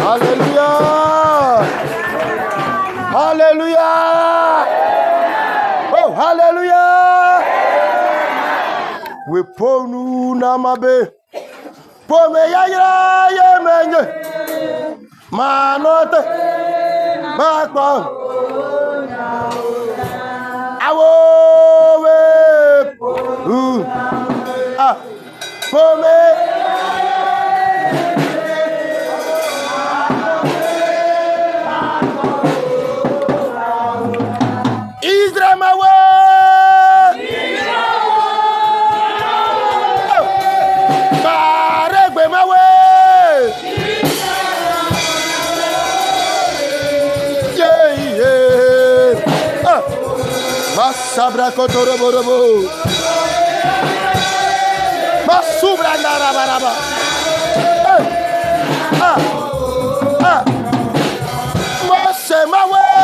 Hallelujah. Hallelujah. Oh, hallelujah. We ponu namabe. Pome ya yemenye. Manote. Makwa. Awo we. Pome. Israel my way. Baregbe my way. Yeah. Masabra kotorobo. Masubra narabaraba. Mose my way.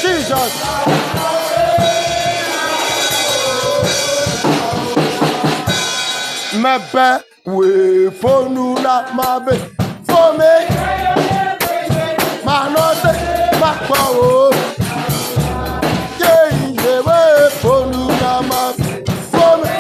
Jesus. Mebe we fonu na mabe for me. Manote bakwa o. Yeah, we fonu na mabe for me.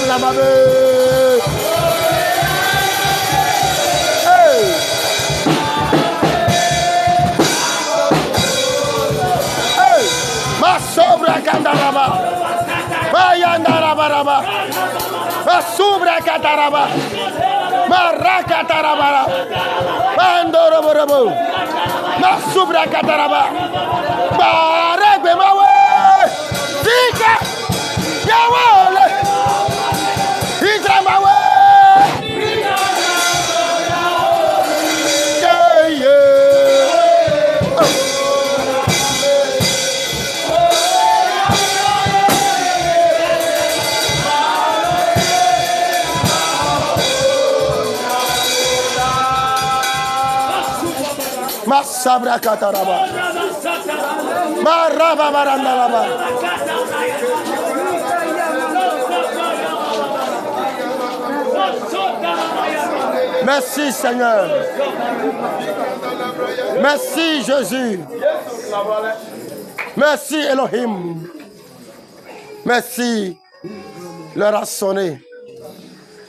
la mabe. Hey! Hey! Ma sobra kandaraba. Ma yandaraba. Ma sobra kataraba. Ma rakataraba. Ma ndoroborobo. Ma sobra kataraba. Ma regbe mawe. Tika. Yawole. Itra mawe. Masabra kataraba. Maraba barandalaba. Merci Seigneur. Merci Jésus. Merci Elohim. Merci. L'heure a sonné.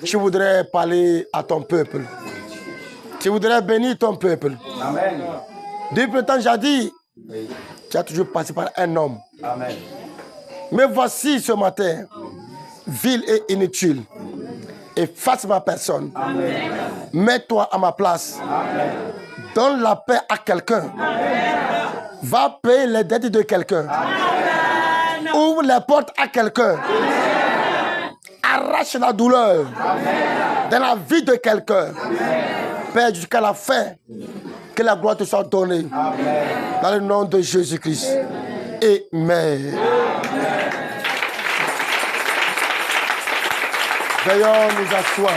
Je voudrais parler à ton peuple. Je voudrais bénir ton peuple. Amen. Depuis le temps jadis, tu as toujours passé par un homme. Amen. Mais voici ce matin, vil et inutile, efface ma personne. Amen. Mets-toi à ma place. Amen. Donne la paix à quelqu'un. Va payer les dettes de quelqu'un. Ouvre les portes à quelqu'un. Arrache la douleur dans la vie de quelqu'un. Père, jusqu'à la fin, que la gloire te soit donnée. Amen. Dans le nom de Jésus-Christ. Amen. Veuillons nous asseoir.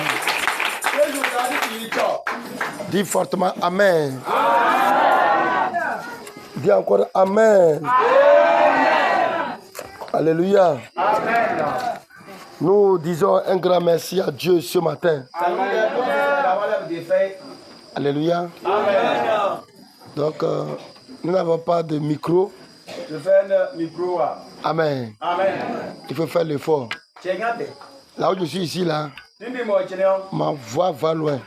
Dis fortement Amen. Dis encore Amen. Alléluia. Amen. Nous disons un grand merci à Dieu ce matin. Alléluia. Amen. Donc, nous n'avons pas de micro. Je fais un micro. Amen. Amen. Il faut faire l'effort. Là où je suis ici, là, ma voix va loin.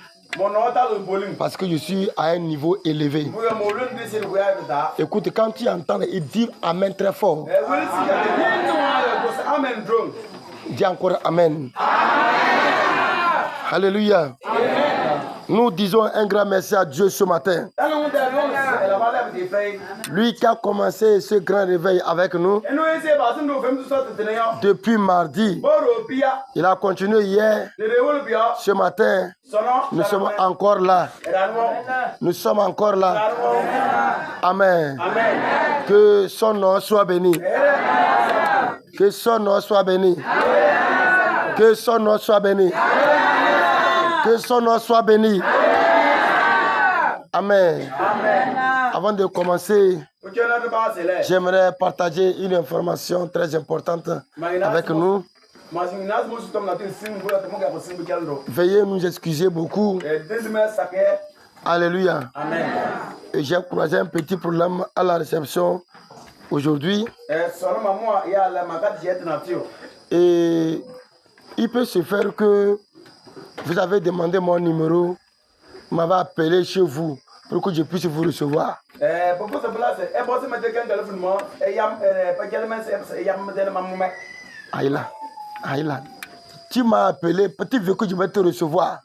Parce que je suis à un niveau élevé. Écoute, quand tu entends, il dit Amen très fort. Dis encore Amen. Alléluia. Nous disons un grand merci à Dieu ce matin. Lui qui a commencé ce grand réveil avec nous depuis mardi. Il a continué hier. Ce matin, nous sommes encore là. Nous sommes encore là. Amen. Que son nom soit béni. Que son nom soit béni. Que son nom soit béni. Que son nom soit béni. Amen. Avant de commencer, j'aimerais partager une information très importante avec nous. Veuillez nous excuser beaucoup. Alléluia. Et j'ai croisé un petit problème à la réception aujourd'hui. Et il peut se faire que vous avez demandé mon numéro, vous m'avez appelé chez vous pour que je puisse vous recevoir. Aïla, Aïla, tu m'as appelé, tu veux que je vais te recevoir.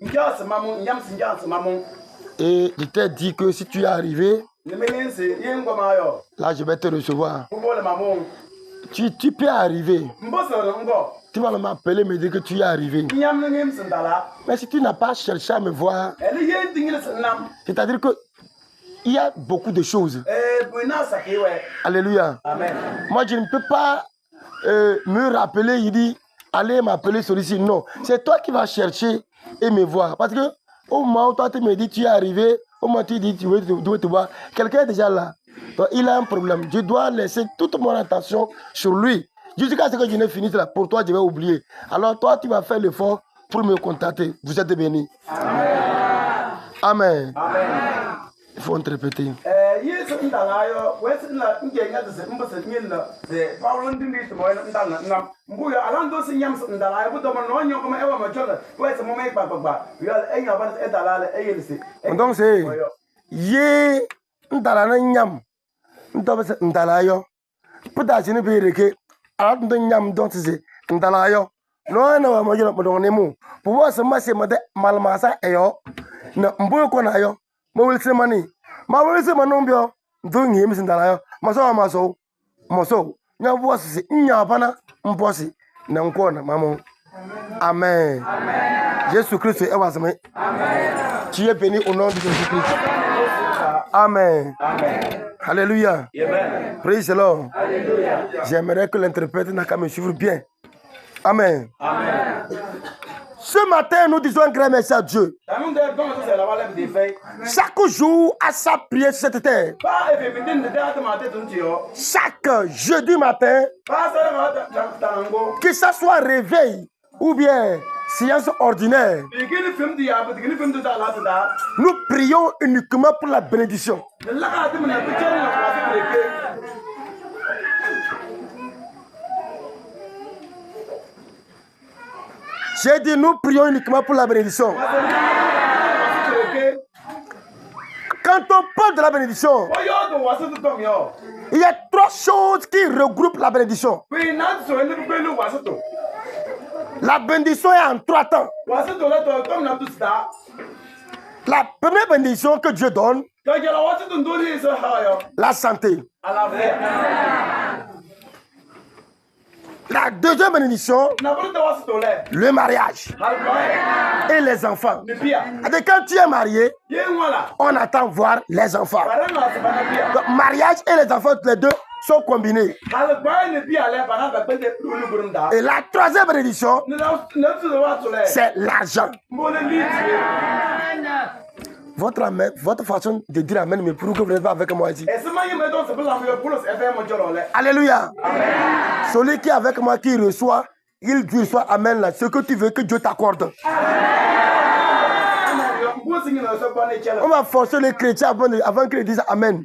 Et je t'ai dit que si tu es arrivé, là je vais te recevoir. Tu peux arriver. Tu vas m'appeler, me dire que tu es arrivé. Mais si tu n'as pas cherché à me voir, c'est-à-dire que il y a beaucoup de choses. Alléluia. Amen. Moi, je ne peux pas me rappeler, il dit, allez m'appeler celui-ci. Non, c'est toi qui vas chercher et me voir. Parce que au moment où toi tu me dis tu es arrivé, au moment où tu dis tu veux te voir, quelqu'un est déjà là. Donc, il a un problème. Je dois laisser toute mon attention sur lui. Jusqu'à ce que je n'ai fini là, pour toi, je vais oublier. Alors toi, tu vas faire l'effort pour me contacter. Vous êtes bénis. Amen. Amen. Amen. Il faut te répéter. ndalayo wesila ngenga de mbose nyilla de Paulo ndindi to moyo ndala ngam mbuyo alando si nyam ndalayo buto mo no nyoko ma ewa ma chola wese mo mai papa yo enya ba e dalale e yelisi donc c'est ye ndala na nyam ndo se ndalayo puta jini bereke a ndo nyam donc c'est ndalayo no na wa mo jolo mo don ne mu pour se ma se ma de malmasa eyo na mbuyo ko na yo mo wil se mani ma wil se manombio ndo ngi mi ndalayo maso nya bosi nya bana mbosi na nko na mamo amen Jésus Christ est amen. Tu es béni au nom de Jésus Christ. Amen. Alléluia. Praise the Lord. J'aimerais que l'interprète n'a qu'à me suivre bien. Amen. Ce matin, nous disons un grand merci à Dieu. Chaque jour, à sa prière sur cette terre. Chaque jeudi matin, que ça soit réveil ou bien séance ordinaire, nous prions uniquement pour la bénédiction. J'ai dit nous prions uniquement pour la bénédiction. Quand on parle de la bénédiction, il y a trois choses qui regroupent la bénédiction. La bénédiction est en trois temps. La première bénédiction que Dieu donne, la santé. La deuxième bénédiction, le mariage et les enfants. Quand tu es marié, on attend voir les enfants. Le mariage et les enfants, les deux sont combinés. Et la troisième bénédiction, c'est l'argent. Votre façon de dire amen me prouve que vous n'êtes pas avec moi ici. Alléluia. Celui qui est avec moi, qui reçoit, il reçoit amen là. Ce que tu veux que Dieu t'accorde. On va forcer les chrétiens avant qu'ils disent amen.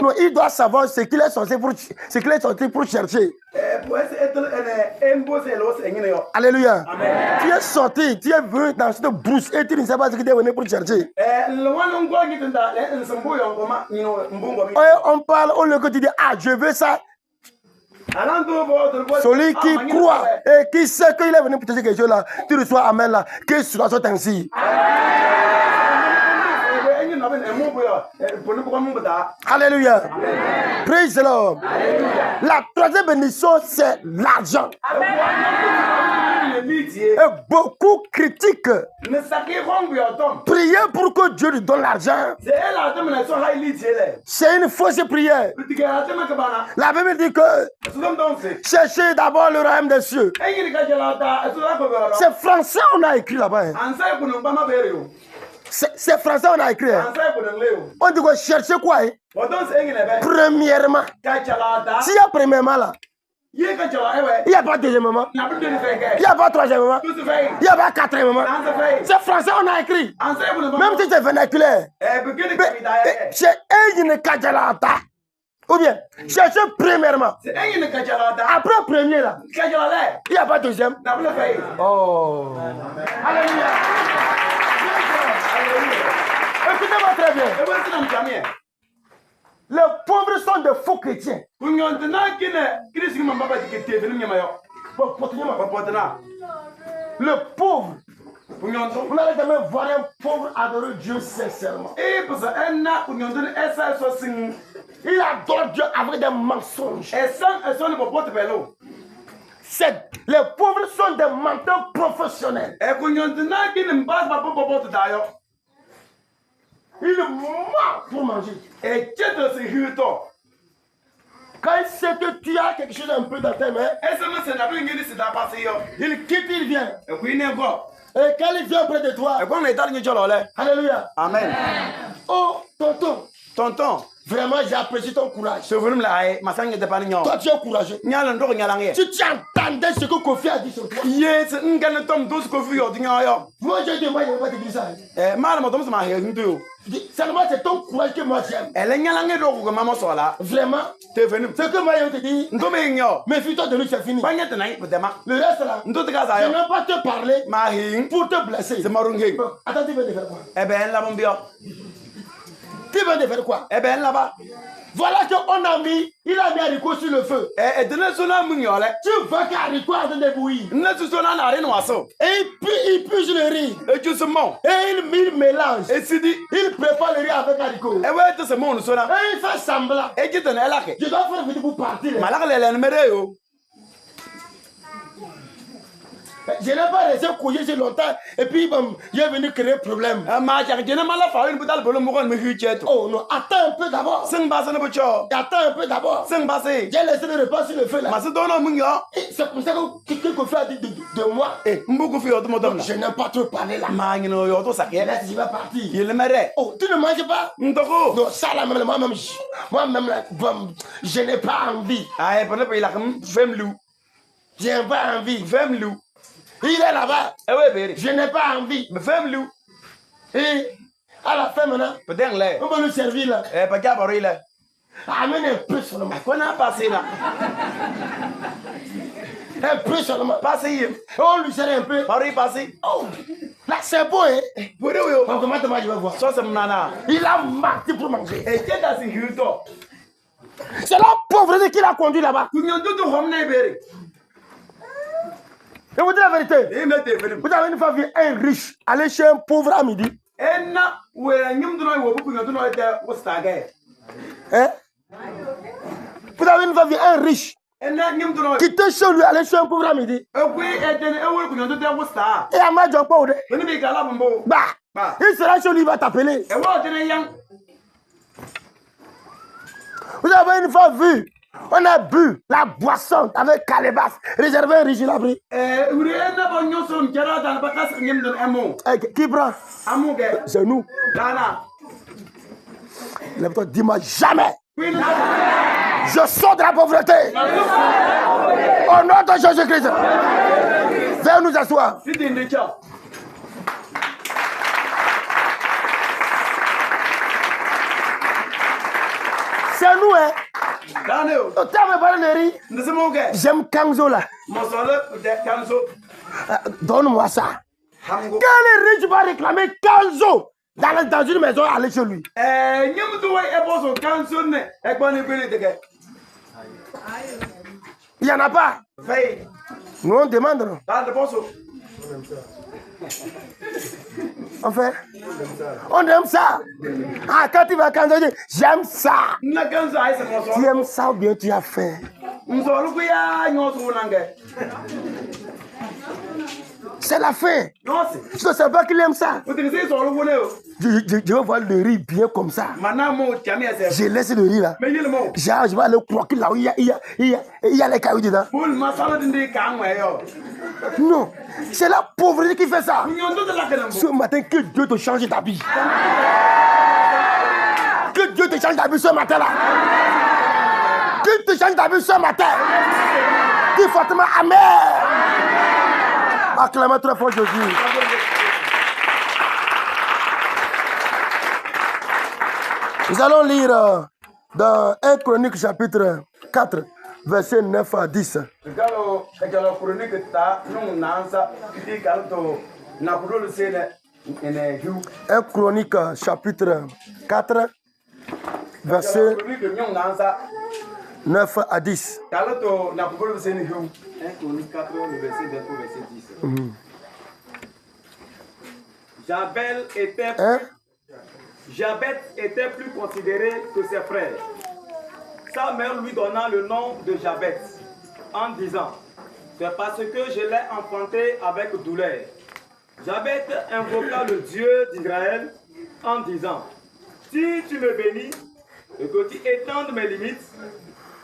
Non, il doit savoir ce qu'il est censé pour chercher. Alléluia. Amen. Tu es sorti, tu es venu dans cette brousse et tu ne sais pas ce que tu es venu pour chercher. On parle, au lieu que tu dis, ah, je veux ça. Celui qui croit et qui sait qu'il est venu pour chercher quelque chose là, tu reçois amen là, que ce soit ainsi. Alléluia. Praise the Lord. La troisième bénédiction, c'est l'argent. Et beaucoup critiquent. Prier pour que Dieu lui donne l'argent, c'est une fausse prière. La Bible dit que cherchez d'abord le royaume des cieux. C'est français, on a écrit là-bas. C'est français, on a écrit. On dit quoi? Chercher quoi? Premièrement. S'il y a premièrement là, il n'y a pas deuxièmement, il n'y a pas troisièmement, il n'y a pas quatrièmement. C'est français, on a écrit. Même si c'est vernaculaire. C'est une kajalata. Ou bien, cherchez premièrement. Après premier là, il n'y a pas deuxième. Oh. Alléluia. Écoutez-moi très bien. Les pauvres sont de faux chrétiens. Le pauvre, vous n'allez jamais voir un pauvre adorer Dieu sincèrement. Il adore Dieu avec des mensonges. Les pauvres sont des menteurs professionnels. Il ment pour manger. Quand il sait que tu as quelque chose un peu dans tes mains, il quitte, il vient. Et quand il vient près de toi, alléluia. Amen. Oh, tonton. Vraiment, j'ai apprécié ton courage. So venu la ma sang n'était pas nyon. Toi, tu es courageux. Nyala ndo nyala nge. Tu entendais ce que Kofi a dit sur toi. Yes, ngana tom dos ko fi yo dinyo yo. Moi, je dis, moi, je ne vais pas te dire ça. Mala mo tom sama he ndo. Seulement, c'est ton courage que moi j'aime. Elle nyala nge do ko mama so la. Vraiment. Te venu. Ce que moi, je te dis, Ndo me nyo. méfie-toi de lui, c'est fini. Banya te nai peut-être. Le reste là, Ndo te ka je sa ne yo. vais pas te parler Ma hin. pour te blesser. C'est marunge. Attends, tu veux te faire quoi? Ben la bon bio. Tu veux te faire quoi? Ben là-bas. Voilà qu'on a mis, il a mis Haricot sur le feu. Dene so na mun yo le. Tu veux qu'Haricot a de bouillir. Ne so na na re no aso. Et puis il pige le riz. E ju so mo. Et il mélange. E sidi. Il prépare le riz avec haricot. E we te se mo no so na. Et il fait semblant. E jite na ela ke. Je dois faire venir pour partir. Malaka le le mere yo. Je n'ai pas resté couillé si longtemps. Et puis il est venu créer problème. Ma ja je ne mala fa une budal bolo mo kon me hu cheto. Oh non, attends un peu d'abord. Sing ba se ne bo cho. Attends un peu d'abord. Sing ba se. J'ai laissé le repas sur le feu là. Ma se do no mun yo. Et c'est pour ça que Kofi a dit de moi. Mbuku fi yo to mo dom na. Je n'aime pas trop parler là. Ma ngi no yo to saké. Laisse, je vais partir. Il mere. Oh, tu ne manges pas? Ndoko. Non, ça là, moi-même, là, je n'ai pas envie. Ay pone pe la kam fem lu. Je n'ai pas envie. Fem lu. Il est là-bas. E we bere. Je n'ai pas envie. Me fem lu. Et à la fin maintenant, Peut-être le. on va nous servir là. Pa ja baro ile. Amène un peu seulement. Ko na passé na. Un peu seulement. Passé. On lui sert un peu. Baro passé. Oh, là c'est beau, hein. Bore yo. Bon, comment je vais voir. So se mnana. Il a menti pour manger. E je da si huto. C'est la pauvreté qui l'a conduit là-bas. Kunyo do hom na bere. Et vous dites la vérité. E me te fere. Vous avez une fois vu un riche aller chez un pauvre à midi. Enna we nyum do no wo kunyo do no te wosta ga. Hein? Vous avez une fois vu un riche Enna nyum do no. quitter chez lui aller chez un pauvre à midi. E kwe e den e wo kunyo do te wosta. Et à ma job, Beni bi kala mbo. bah, il sera chez lui, il va t'appeler. E wo den yang. Vous avez une fois vu, on a bu la boisson avec calebasse, réservé un riche, il a pris. Uri enna bo nyoso mjara dan ba kas nyum do emo. Qui prend? Amu ge. C'est nous. Dana. Lève-toi, dis-moi jamais. Oui, Je sors de la pauvreté. Au nom de Jésus-Christ. Viens nous asseoir. C'est nous, hein. Tu as parlé de riz. J'aime Kanzo là. Donne-moi ça. Quel riche va réclamer Kanzo dans une maison, aller chez lui? Il n'y en a pas. Nous on demande. Enfin, on aime ça. Ah, quand tu vas à Kanzo, j'aime ça. Tu aimes ça ou bien tu as faim? C'est la faim. Je ne sais pas qu'il aime ça. Je veux voir le riz bien comme ça. Je laisse le riz là. Je vais aller croquer là où il y a les cailloux dedans. Non, c'est la pauvreté qui fait ça. Ce matin, que Dieu te change d'habit. Que Dieu te change d'habit ce matin là. Que Dieu te change d'habit ce matin. Dis fortement Amen. Acclamez très fort Jésus. Nous allons lire dans 1 Chronique chapitre 4, versets 9 à 10. 1 Chronique chapitre 4, versets 9 à 10. 1 Chronique 4, le verset 9 au verset 10. Jabet était plus considéré que ses frères. Sa mère lui donna le nom de Jabet en disant: c'est parce que je l'ai enfanté avec douleur. Jabet invoqua le Dieu d'Israël en disant: si tu me bénis et que tu étendes mes limites,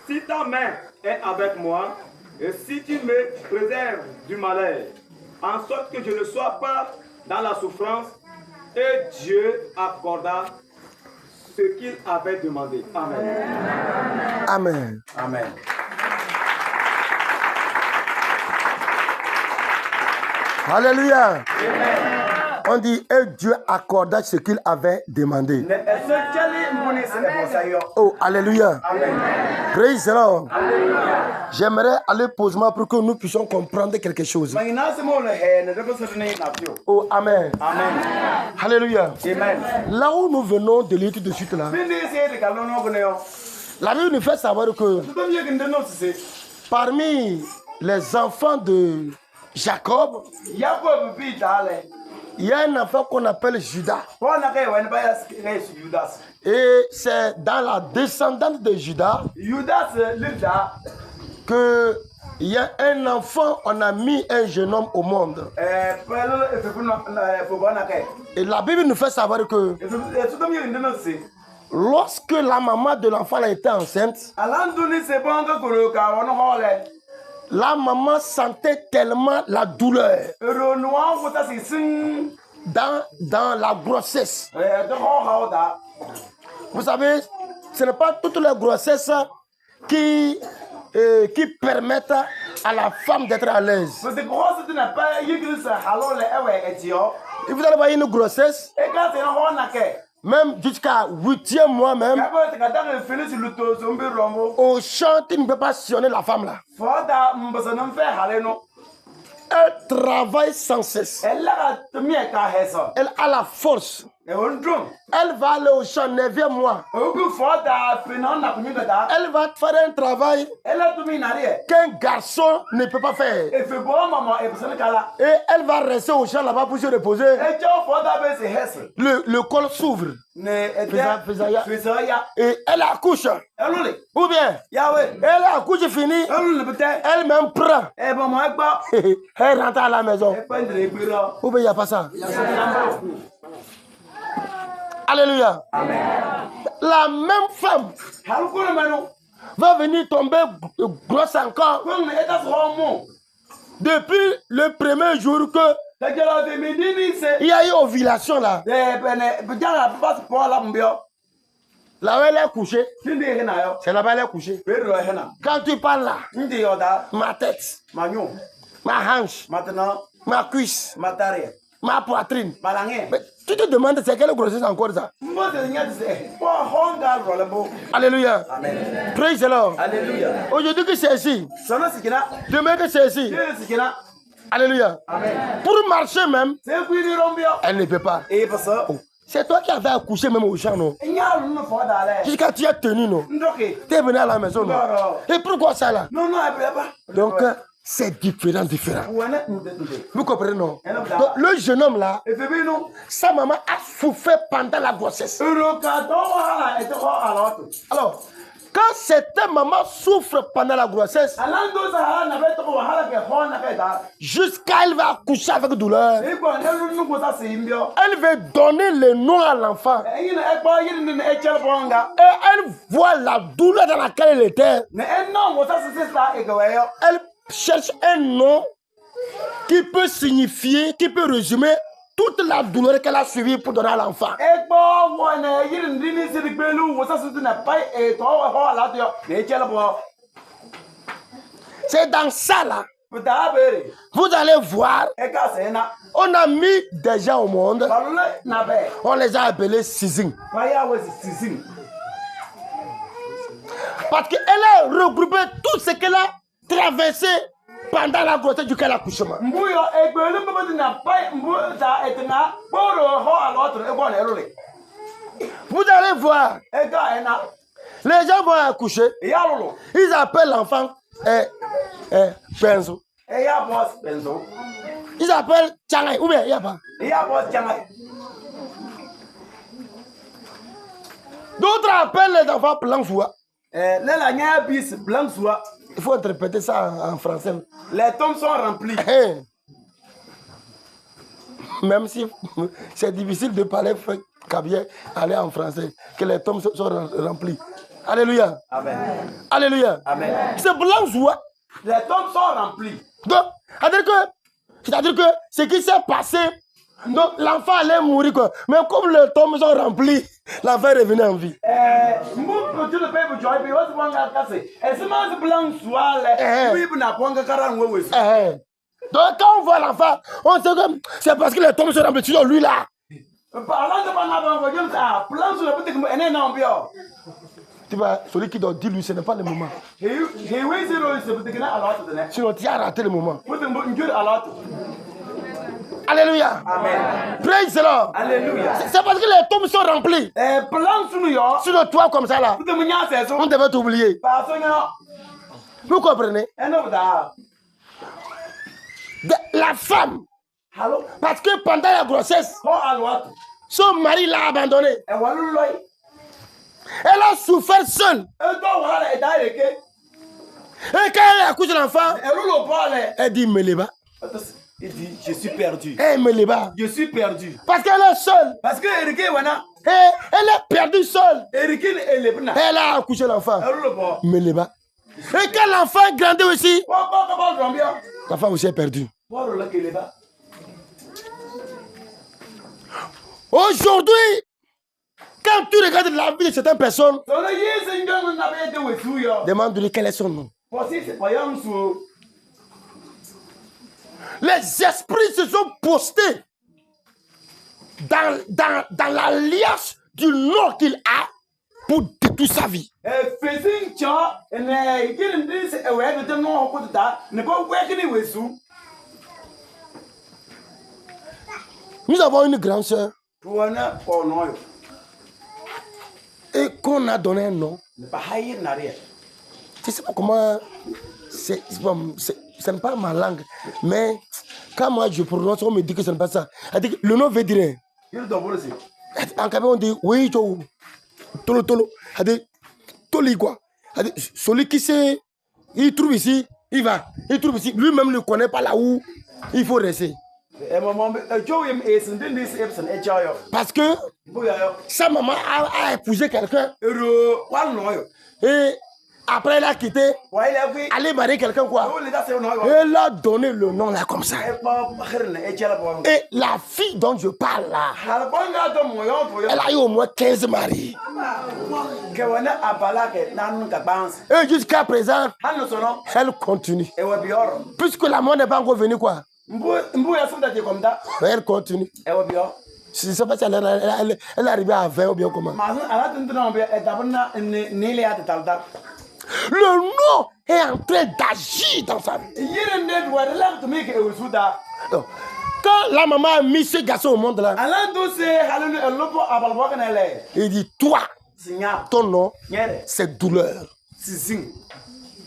si ta main est avec moi, et si tu me préserves du malheur, en sorte que je ne sois pas dans la souffrance, et Dieu accorda ce qu'il avait demandé. Amen. Amen. Amen. Alléluia. Amen. On dit, et Dieu accorda ce qu'il avait demandé. Oh, alléluia. Amen. Praise the Lord. Alléluia. J'aimerais aller posément pour que nous puissions comprendre quelque chose. Oh, amen. Amen. Alléluia. Amen. Là où nous venons de l'étude de suite là, la Bible nous fait savoir que parmi les enfants de Jacob, il y a un enfant qu'on appelle Judas. Et c'est dans la descendance de Judas que il y a un enfant, on a mis un jeune homme au monde. Et la Bible nous fait savoir que lorsque la maman de l'enfant a été enceinte, la maman sentait tellement la douleur dans la grossesse. Vous savez, ce n'est pas toutes les grossesses qui permettent à la femme d'être à l'aise. Et vous allez voir une grossesse, même jusqu'à 8e mois même, au chant, tu ne peux pas sillonner la femme là. Elle travaille sans cesse. Elle a la force. Elle va aller au champ 9e mois. Elle va faire un travail qu'un garçon ne peut pas faire. Et elle va rester au champ là-bas pour se reposer. Le col s'ouvre. Et elle accouche. Ou bien, elle accouche finie. Elle-même prend. Elle rentre à la maison. Ou bien il n'y a pas ça. Alléluia. Amen. La même femme va venir tomber grosse encore. Depuis le premier jour que il y a eu ovulation là. Là où elle est couchée, c'est là-bas elle est couchée. Quand tu parles là, ma tête, ma hanche, ma cuisse, ma poitrine. Mais tu te demandes c'est quelle grossesse encore ça? Alléluia. Amen. Praise the Lord. Alléluia. Aujourd'hui que c'est ici. Demain que c'est ici. Alléluia. Amen. Pour marcher même, elle ne peut pas. Oh. C'est toi qui avais accouché même au champ, non? Jusqu'à tu as tenu, non? Tu es venu à la maison, non? Et pourquoi ça là? Donc, c'est différent. Vous comprenez, non? Donc, le jeune homme là, sa maman a souffert pendant la grossesse. Alors, quand cette maman souffre pendant la grossesse, jusqu'à elle va accoucher avec douleur, elle veut donner le nom à l'enfant. Et elle voit la douleur dans laquelle elle était. Elle cherche un nom qui peut signifier, qui peut résumer toute la douleur qu'elle a suivie pour donner à l'enfant. C'est dans ça là. Vous allez voir, on a mis des gens au monde, on les a appelés Sizing. Parce qu'elle a regroupé tout ce qu'elle a traversé pendant la grossesse du accouchement. Vous allez voir, les gens vont accoucher, ils appellent l'enfant Benzo. Ils appellent Tchangay, ou bien il n'y a pas. D'autres appellent les enfants Blanc-Soie. Il faut interpréter ça en français. Les tombes sont remplis. Même si c'est difficile de parler kabye, aller en français, que les tombes sont remplis. Alléluia. Amen. Alléluia. Amen. C'est Blanc-Soie. Les tombes sont remplis. Donc, c'est-à-dire que ce qui s'est passé Donc l'enfant allait mourir quoi. Mais comme les tombes sont remplis, l'enfant est revenu en vie. Donc quand on voit l'enfant, on sait que c'est parce que les tombes sont remplis. Sinon lui là. Tu vois, celui qui doit dire lui, ce n'est pas le moment. Sinon tu as raté le moment. Alléluia. Amen. Praise the Lord. Alléluia. C'est parce que les tombes sont remplis. Sinon toi comme ça là, on devait t'oublier. Vous comprenez? La femme, parce que pendant la grossesse, son mari l'a abandonnée. Elle a souffert seule. Et quand elle accouche de l'enfant, elle dit Meleba. Il dit, je suis perdu. Elle Meleba. Je suis perdu. Parce qu'elle est seule. Parce que Et elle est perdue seule. Elle a accouché l'enfant. Meleba. Et quand l'enfant grandit aussi, l'enfant aussi est perdu. Aujourd'hui, quand tu regardes la vie de certaines personnes, demande-lui quel est son nom. Les esprits se sont postés dans l'alliance du nom qu'il a pour toute sa vie. Nous avons une grande sœur et qu'on a donné un nom. Je ne sais pas comment, ce n'est pas ma langue, mais quand moi je prononce, on me dit que ce n'est pas ça. Le nom veut dire. En Cameroun, on dit oui, tolo tolo. Toli quoi. Celui qui sait, il trouve ici, il va. Il trouve ici. Lui-même ne connaît pas là où il faut rester. Parce que sa maman a épousé quelqu'un. Et après elle a quitté. Elle est mariée quelqu'un quoi. Elle a donné le nom là comme ça. Et la fille dont je parle là, elle a eu au moins 15 maris. Et jusqu'à présent, elle continue. Puisque la mort n'est pas encore venue quoi. Elle continue. Je ne sais pas si elle est arrivée à 20 ou bien comment. Le nom est en train d'agir dans sa vie. Quand la maman a mis ce garçon au monde là, il dit toi, ton nom, c'est douleur.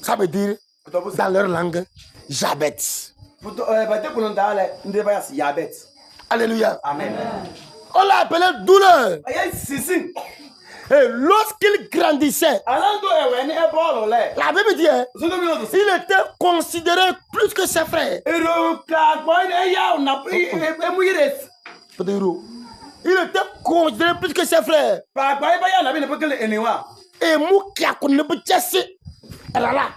Ça veut dire dans leur langue, Jabet. Alléluia. Amen. On l'a appelé douleur. Et lorsqu'il grandissait, la Bible dit, il était considéré plus que ses frères. Il était considéré plus que ses frères. Et Moukia ne peut pas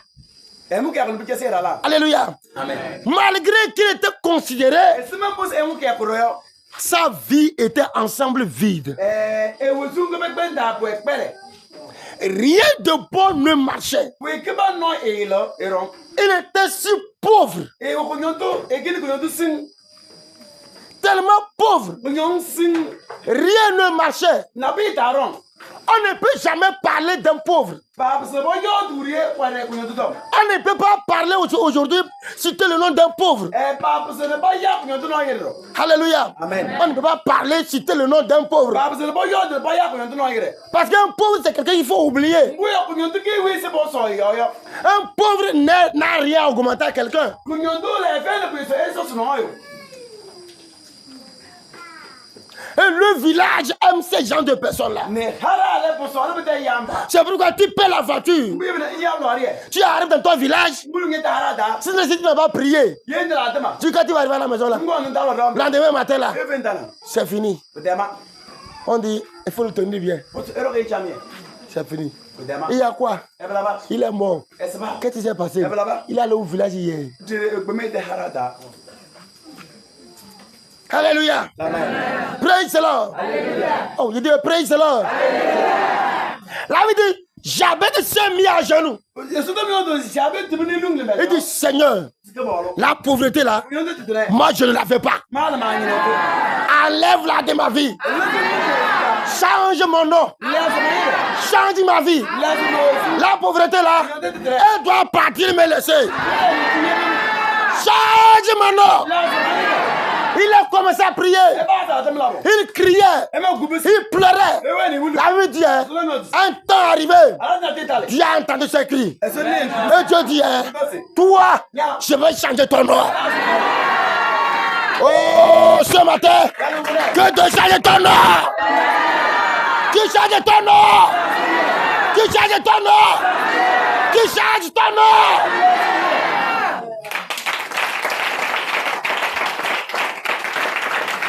alléluia. Amen. Malgré qu'il était considéré, sa vie était ensemble vide. Rien de bon ne marchait. Il était si pauvre. Tellement pauvre. Rien ne marchait. On ne peut jamais parler d'un pauvre. On ne peut pas parler aujourd'hui, citer le nom d'un pauvre. Alléluia. Amen. On ne peut pas parler, citer le nom d'un pauvre. Parce qu'un pauvre, c'est quelqu'un qu'il faut oublier. Un pauvre n'a rien augmenté à quelqu'un. Et le village aime ces gens de personnes-là. C'est pourquoi tu paies la voiture. Tu arrives dans ton village. Si tu n'as pas prié, tu quand tu vas arriver à la maison là, lendemain matin là, c'est fini. On dit, il faut le tenir bien. C'est fini. Il y a quoi? Il est mort. Qu'est-ce qui s'est passé? Il est allé au village hier. Alléluia. Praise the Lord. Oh, il dit praise the Lord. La vie dit, Jabez s'est mis à genoux. Il dit, Seigneur, la pauvreté là, moi je ne la fais pas. Enlève-la de ma vie. Change mon nom. Change ma vie. La pauvreté là, elle doit partir me laisser. Change mon nom. Il a commencé à prier. Il criait. Il pleurait. La vie dit, un temps arrivé, Dieu a entendu ses cris. Et Dieu dit, toi, je vais changer ton nom. Oh, ce matin, que Dieu change ton nom. Qui change ton nom. Qui change ton nom. Qui change ton nom.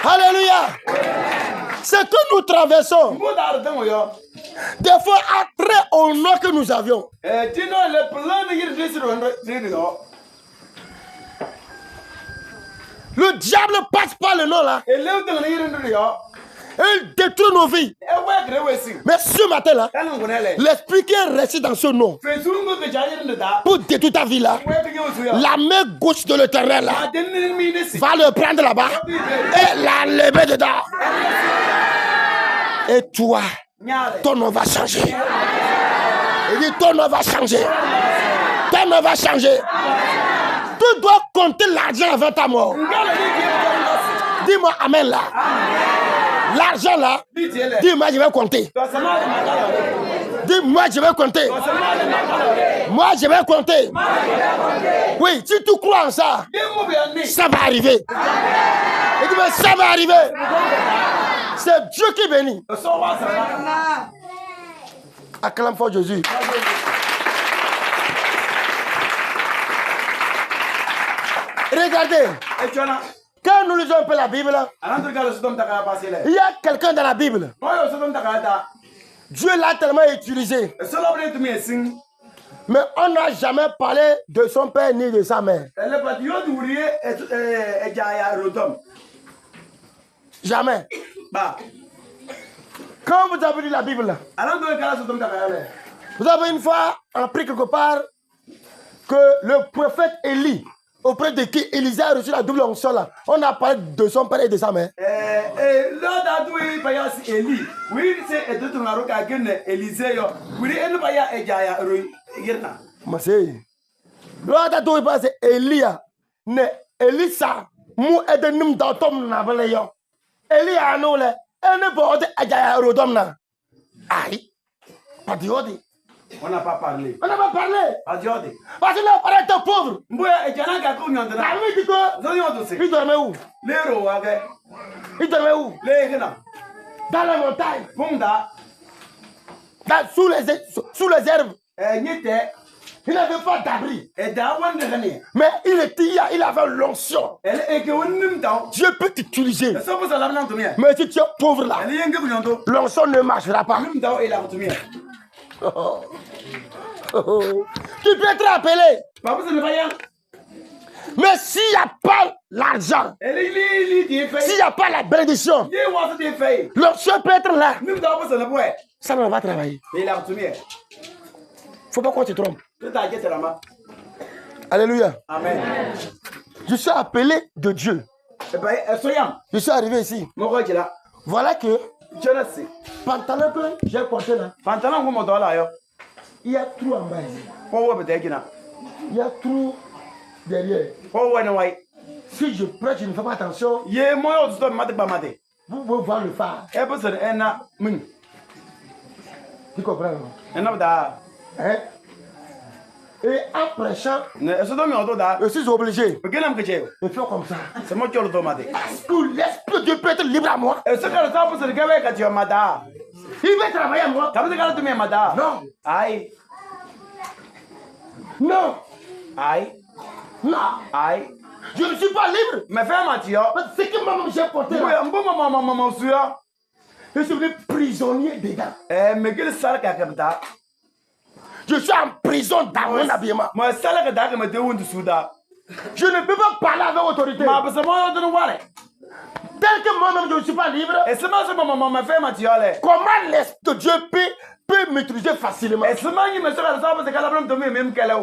Alléluia. Ce que nous traversons, des fois, après au nom que nous avions, le diable passe par le nom là. Il détruit nos vies. Mais ce matin-là, l'esprit qui est resté dans ce nom pour détruire ta vie là, la main gauche de l'Éternel là va le prendre là-bas et l'enlever dedans. Et toi, ton nom va changer. Il dit ton nom va changer. Ton nom va changer. Tu dois compter l'argent avant ta mort. Dis-moi amen là. L'argent là, dis-moi je vais compter. Dis-moi je vais compter. Moi je vais compter. Oui, si tu crois en ça, ça va arriver. Et dis moi ça va arriver. C'est Dieu qui bénit. Acclame fort Jésus. Regardez. Quand nous lisons un peu la Bible, il y a quelqu'un dans la Bible. Dieu l'a tellement utilisé. Mais on n'a jamais parlé de son père ni de sa mère. Jamais. Quand vous avez lu la Bible, vous avez une fois appris quelque part que le prophète Élie, auprès de qui Élisée a reçu la double onction là, on a parlé de son père et de sa mère. Elia ne Elisa mu edenim da tom na bele yo Elia no le ene bode ajaya rodom na ai padiodi. On n'a pas parlé. On n'a pas parlé. Padiodi. Parce que là paraît être pauvre. Mboya ejana ka ko nyondra. La vie dit que il dormait où? Lero wage. Il dormait où? Lehena. Dans la montagne. Bunda. Sous les herbes. Nyete. Il n'avait pas d'abri. Mais il avait l'onction. Dieu peut t'utiliser. Mais si tu es pauvre là, l'onction ne marchera pas. Tu peux être appelé. Mais s'il n'y a pas l'argent, s'il n'y a pas la bénédiction, l'onction peut être là. Ça ne va pas travailler. Il ne faut pas qu'on se trompe. Alléluia. Amen. Je suis appelé de Dieu. Je suis arrivé ici. Voilà que pantalon que j'ai porté là. Il y a trou en bas ici. Il y a trou derrière. Si je prêche, je ne fais pas attention. Vous pouvez voir le phare. Tu comprends? Hein? Et en prêchant, je suis obligé de faire comme ça. Pour l'esprit de Dieu peut être libre à moi. Il veut travailler à moi. Non. Aïe. Non. Aïe. Non. Aïe. Je ne suis pas libre. Mais fais ma tia. C'est que maman j'ai porté là. Je suis devenu prisonnier dedans. Je suis en prison dans mon habillement. Je ne peux pas parler avec autorité. tel que moi-même je ne suis pas libre, Et c'est moi, maman m'a fait ma tiole. comment l'Esprit de Dieu peut m'utiliser facilement? Et c'est moi qui me suis dit, ça, parce que la blâme de même qu'elle a.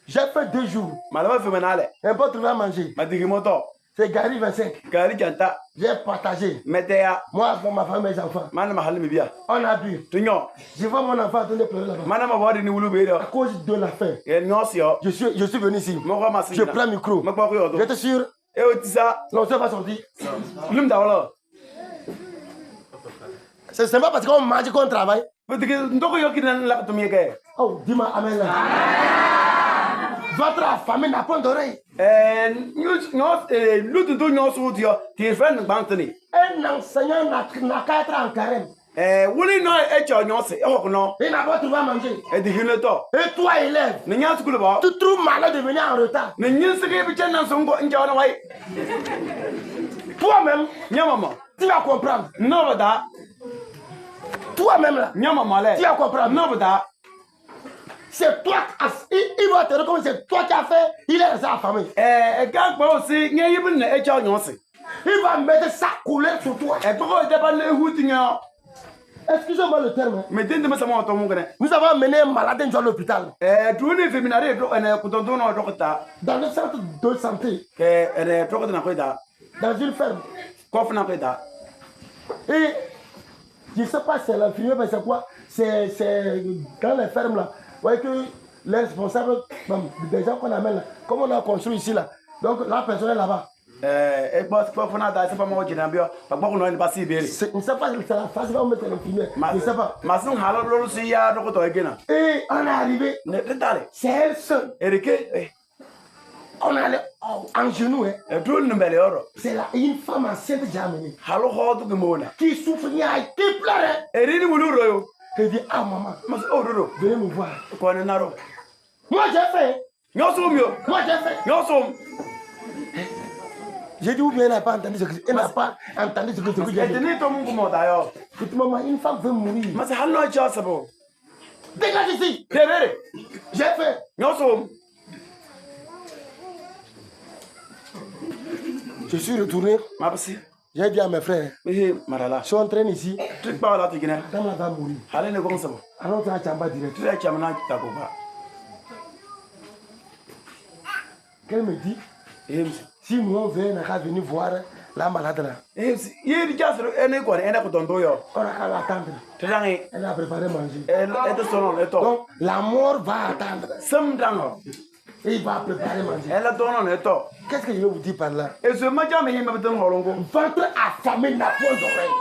J'ai fait 2 jours. Malheureusement, fait menale. Un peu trouvé à manger. Ma dit moto. C'est Gary 25. Gari Janta. J'ai partagé. Metea. Moi, avec ma femme et mes enfants. Mana mahal mi bien. On a bu. Tunyo. Je vois mon enfant en train de pleurer là-bas. Mana ma wadi ni wulu À bedo. cause de la faim. Et nyosio. Je suis venu ici. Mo ko ma Je prends le micro. Ma ko yo. Je te sûr, E o tisa. l'onction va sortir. Lum da wala. C'est pas parce qu'on mange qu'on travaille. Parce que ndoko yo ki nan la to mi ke. Oh, dis-moi amen là. Votre famille n'a pas d'oreille. L'autre de nyoso dio. Ti friend bantani. Un enseignant n'a qu'à être en carême. Wuli no e cho nyose. E hok no. Il n'a pas trouvé à manger. E di hino to. Et toi, élève, Ne nya skulu ba. tu trouves malade de venir en retard. Ne nyin se ke bi chen nan so ngo nja na wai. Toi-même, Nya mama. tu vas comprendre. No bada. Toi-même là, Nya mama le. tu vas comprendre. No bada. C'est toi, il va te reconnaître, c'est toi qui as fait, il est resté affamé. Quand on aussi, il y a une échange. Il va mettre sa couleur sur toi. Et pourquoi il pas le houtinho? Excusez-moi le terme. Mais dès demain, ça m'a entendu. Nous avons amené un malade à l'hôpital. Tout le féminin est Dans le centre de santé, dans une ferme. Et je ne sais pas si c'est l'infirmier, mais c'est quoi? C'est dans les fermes là. Vous voyez que les responsables, des gens qu'on amène là, comme on a construit ici là, donc la personne est là-bas. Je ne sais pas si c'est la phase où on met l'infirmier. Je ne sais pas. Et on est arrivé. C'est elle seule. On est allé en genoux. C'est là une femme enceinte déjà amenée. Qui souffre, qui pleure. Elle dit, ah maman, venez me voir. Moi j'ai fait. Moi j'ai fait. J'ai dit, ou bien elle n'a pas entendu ce que elle n'a pas entendu ce que j'ai dit. Écoute, maman, une femme veut mourir. Dégage ici. J'ai fait. Je suis retourné. J'ai dit à mes frères, si on traîne ici, Dame va mourir. Alors tu as Tchamba direct. Qu'elle me dit, si nous on vient, on va venir voir la malade là. On a qu'à l'attendre. Elle a préparé à manger. Donc la mort va attendre. Et il va préparer à manger. Qu'est-ce que je vais vous dire par là? Votre affamé n'a point d'oreille.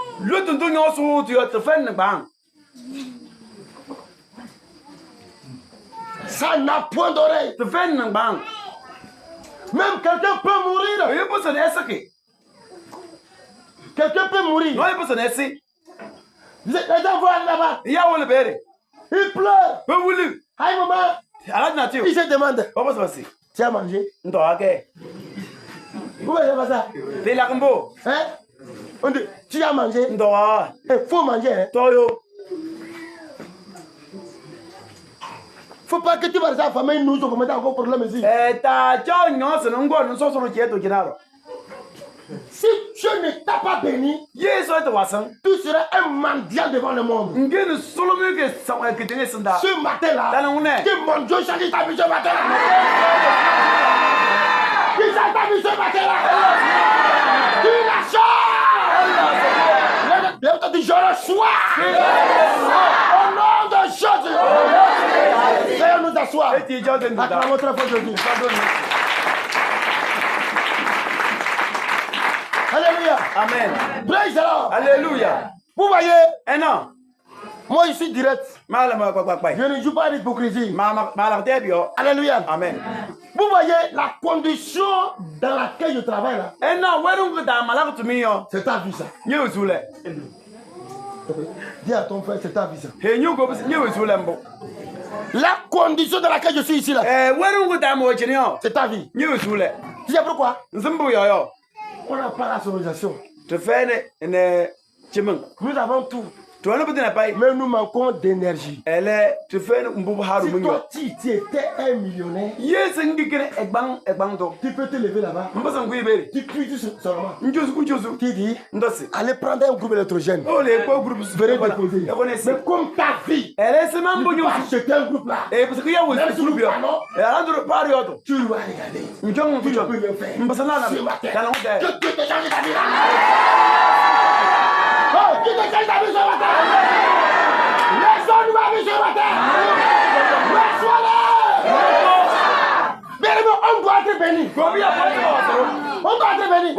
Ça n'a point d'oreille. Même quelqu'un peut mourir. Quelqu'un peut mourir. Les gens voient là-bas. Il pleure. Aïe maman. Il se demande. Tu as mangé? Vous voyez pas ça? Hein? On dit, tu as mangé? Il faut manger. Hein? Faut pas que tu vas rester affamé, nous sommes encore problème ici. Si Dieu ne t'a pas béni, tu seras un mendiant devant le monde. Ce matin-là, que mon Dieu change ta vie ce matin-là. Qu'il change ta vie ce matin-là. Qu'il la change. Je reçois. Au nom de Jésus. Veuillez nous asseoir. Acclamons très fort Jésus. Alléluia. Amen. Praise the Lord. Alléluia. Vous voyez, Non. moi je suis direct. Je ne joue pas d'hypocrisie. Alléluia. Amen. Vous voyez la condition dans laquelle je travaille là. C'est ta vie ça. Dis à ton frère, c'est ta vie ça. La condition dans laquelle je suis ici là. C'est ta vie. Tu sais pourquoi? On n'a pas la sonorisation. Nous avons tout. Tu vois, peut-être pas. Mais nous manquons d'énergie. Elle est, tu fais un boubou harou. Si toi, tu étais un millionnaire, Yes, un guigne, ekbang, tu peux te lever là-bas. On passe un guibé. Tu cries seulement. Njosu. Tu dis, Ndosi. allez prendre un groupe électrogène. Oh, les pauvres groupes. Venez déposer. Mais comme ta vie, Elle est seulement tu bonne. peux acheter un groupe là. Et parce qu'il y a aussi Même si groupe. nous parlons, Et alors, tu repars et autres. tu vas regarder. Tu Tu ne peux rien faire. On passe là. Ce matin, Dans la honte. que Dieu te change ta vie là. Oh, Dieu te change ta vie ce matin. Laisse-nous ma vie ce matin. Laisse-moi-le. Béni, on doit être béni. On doit être béni. On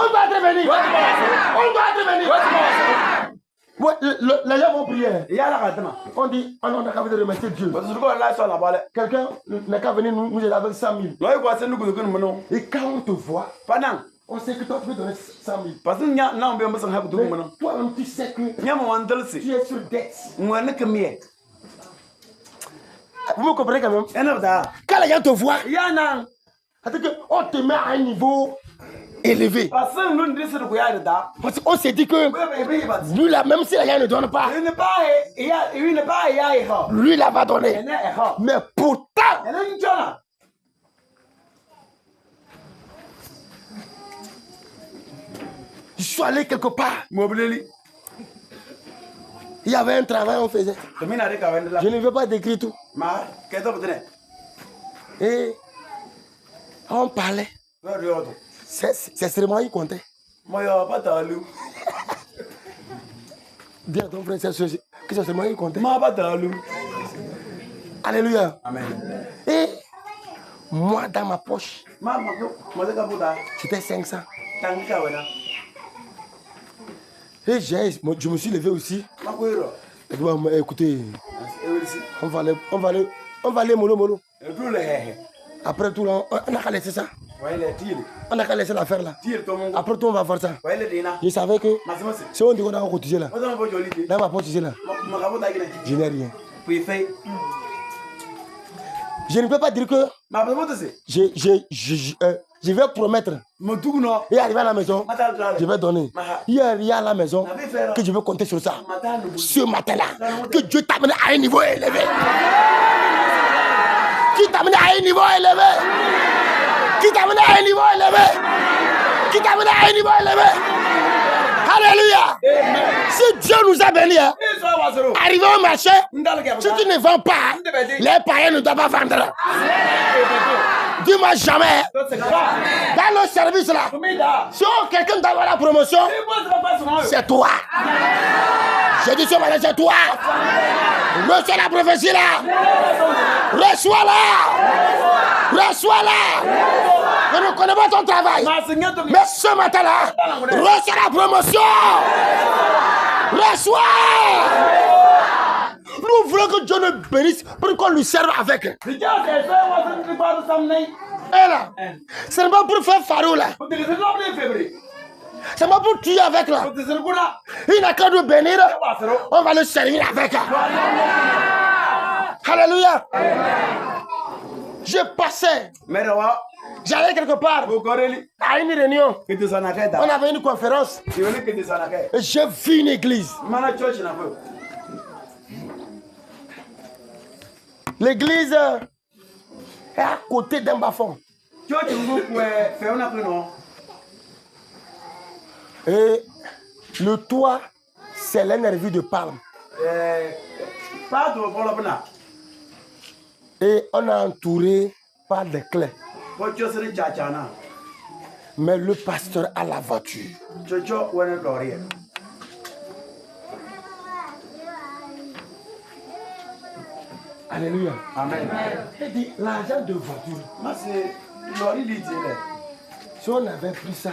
doit être béni. On doit être béni. Ouais, les gens vont prier. Il y a la ratema. On dit, on a qu'à venir remercier Dieu. Parce que je vois là sur la balle. Quelqu'un n'a qu'à venir nous aider avec 100 000. Là, il voit c'est nous que nous menons. Et quand on te voit, Pendant. on sait que toi tu peux donner 100 000. Parce que nous n'avons pas besoin de Mais nous. toi-même tu sais que Nous avons un dalsi. tu es sur dette. Nous avons que mieux. Vous me comprenez quand même? Et nous avons. Quand les gens te voient, Il y en a. c'est-à-dire qu'on te met à un niveau élevé. Parce que nous ne sommes pas. Parce qu'on s'est dit que lui là, même si les gens ne donnent pas, Il n'est pas. Il n'est pas. lui là va donner. Il n'est pas. Mais pourtant, Il est une chose. je suis allé quelque part. Mobile. Il y avait un travail on faisait. Je Je ne veux pas décrire tout. Ma, qu'est-ce que tu as? Et on parlait. C'est seulement il comptait. Moi, je pas talou. Dis à ton frère, que c'est seulement il comptait. Moi, pas talou. Alléluia. Amen. Et moi, dans ma poche, Maman, moi, je vais c'était 500. te Et je me suis levé aussi. Et puis, écoutez, on va aller mollo. Après tout, là, on n'a qu'à laisser ça. On n'a qu'à laisser l'affaire là. Après tout, on va faire ça. Je savais que si on dit qu'on a cotisé là, dans ma poche ici là, je n'ai rien. Je ne peux pas dire que je vais promettre et arriver à la maison, je vais donner. Il y a rien à la maison que je veux compter sur ça. Ce matin-là, que Dieu t'amène à un niveau élevé. Qui t'amène à un niveau élevé. Qui t'amène à un niveau élevé. Qui t'amène à un niveau élevé. Alléluia. Si Dieu nous a bénis, arrivé au marché, si tu ne vends pas, les païens ne doivent pas vendre. Dis-moi jamais, dans le service là, si quelqu'un doit avoir la promotion, c'est toi. Je dis ce matin, c'est toi. Reçois la prophétie là. Reçois-la. Reçois-la. Je ne connais pas ton travail. Mais ce matin-là, reçois la promotion. Reçois. Nous voulons que Dieu nous bénisse pour qu'on lui serve avec. Et là, ce n'est pas pour faire farou là. C'est pas pour tuer avec là. Il n'a qu'à nous bénir. On va le servir avec. Alléluia. Je passais. J'allais quelque part à une réunion. On avait une conférence. Et j'ai vu une église. L'église est à côté d'un bas-fond. Et le toit, c'est l'énergie de palme. Et on a entouré par des clés. Mais le pasteur a la voiture. Alléluia. Amen. Il dit l'argent de voiture. Si on avait pris ça,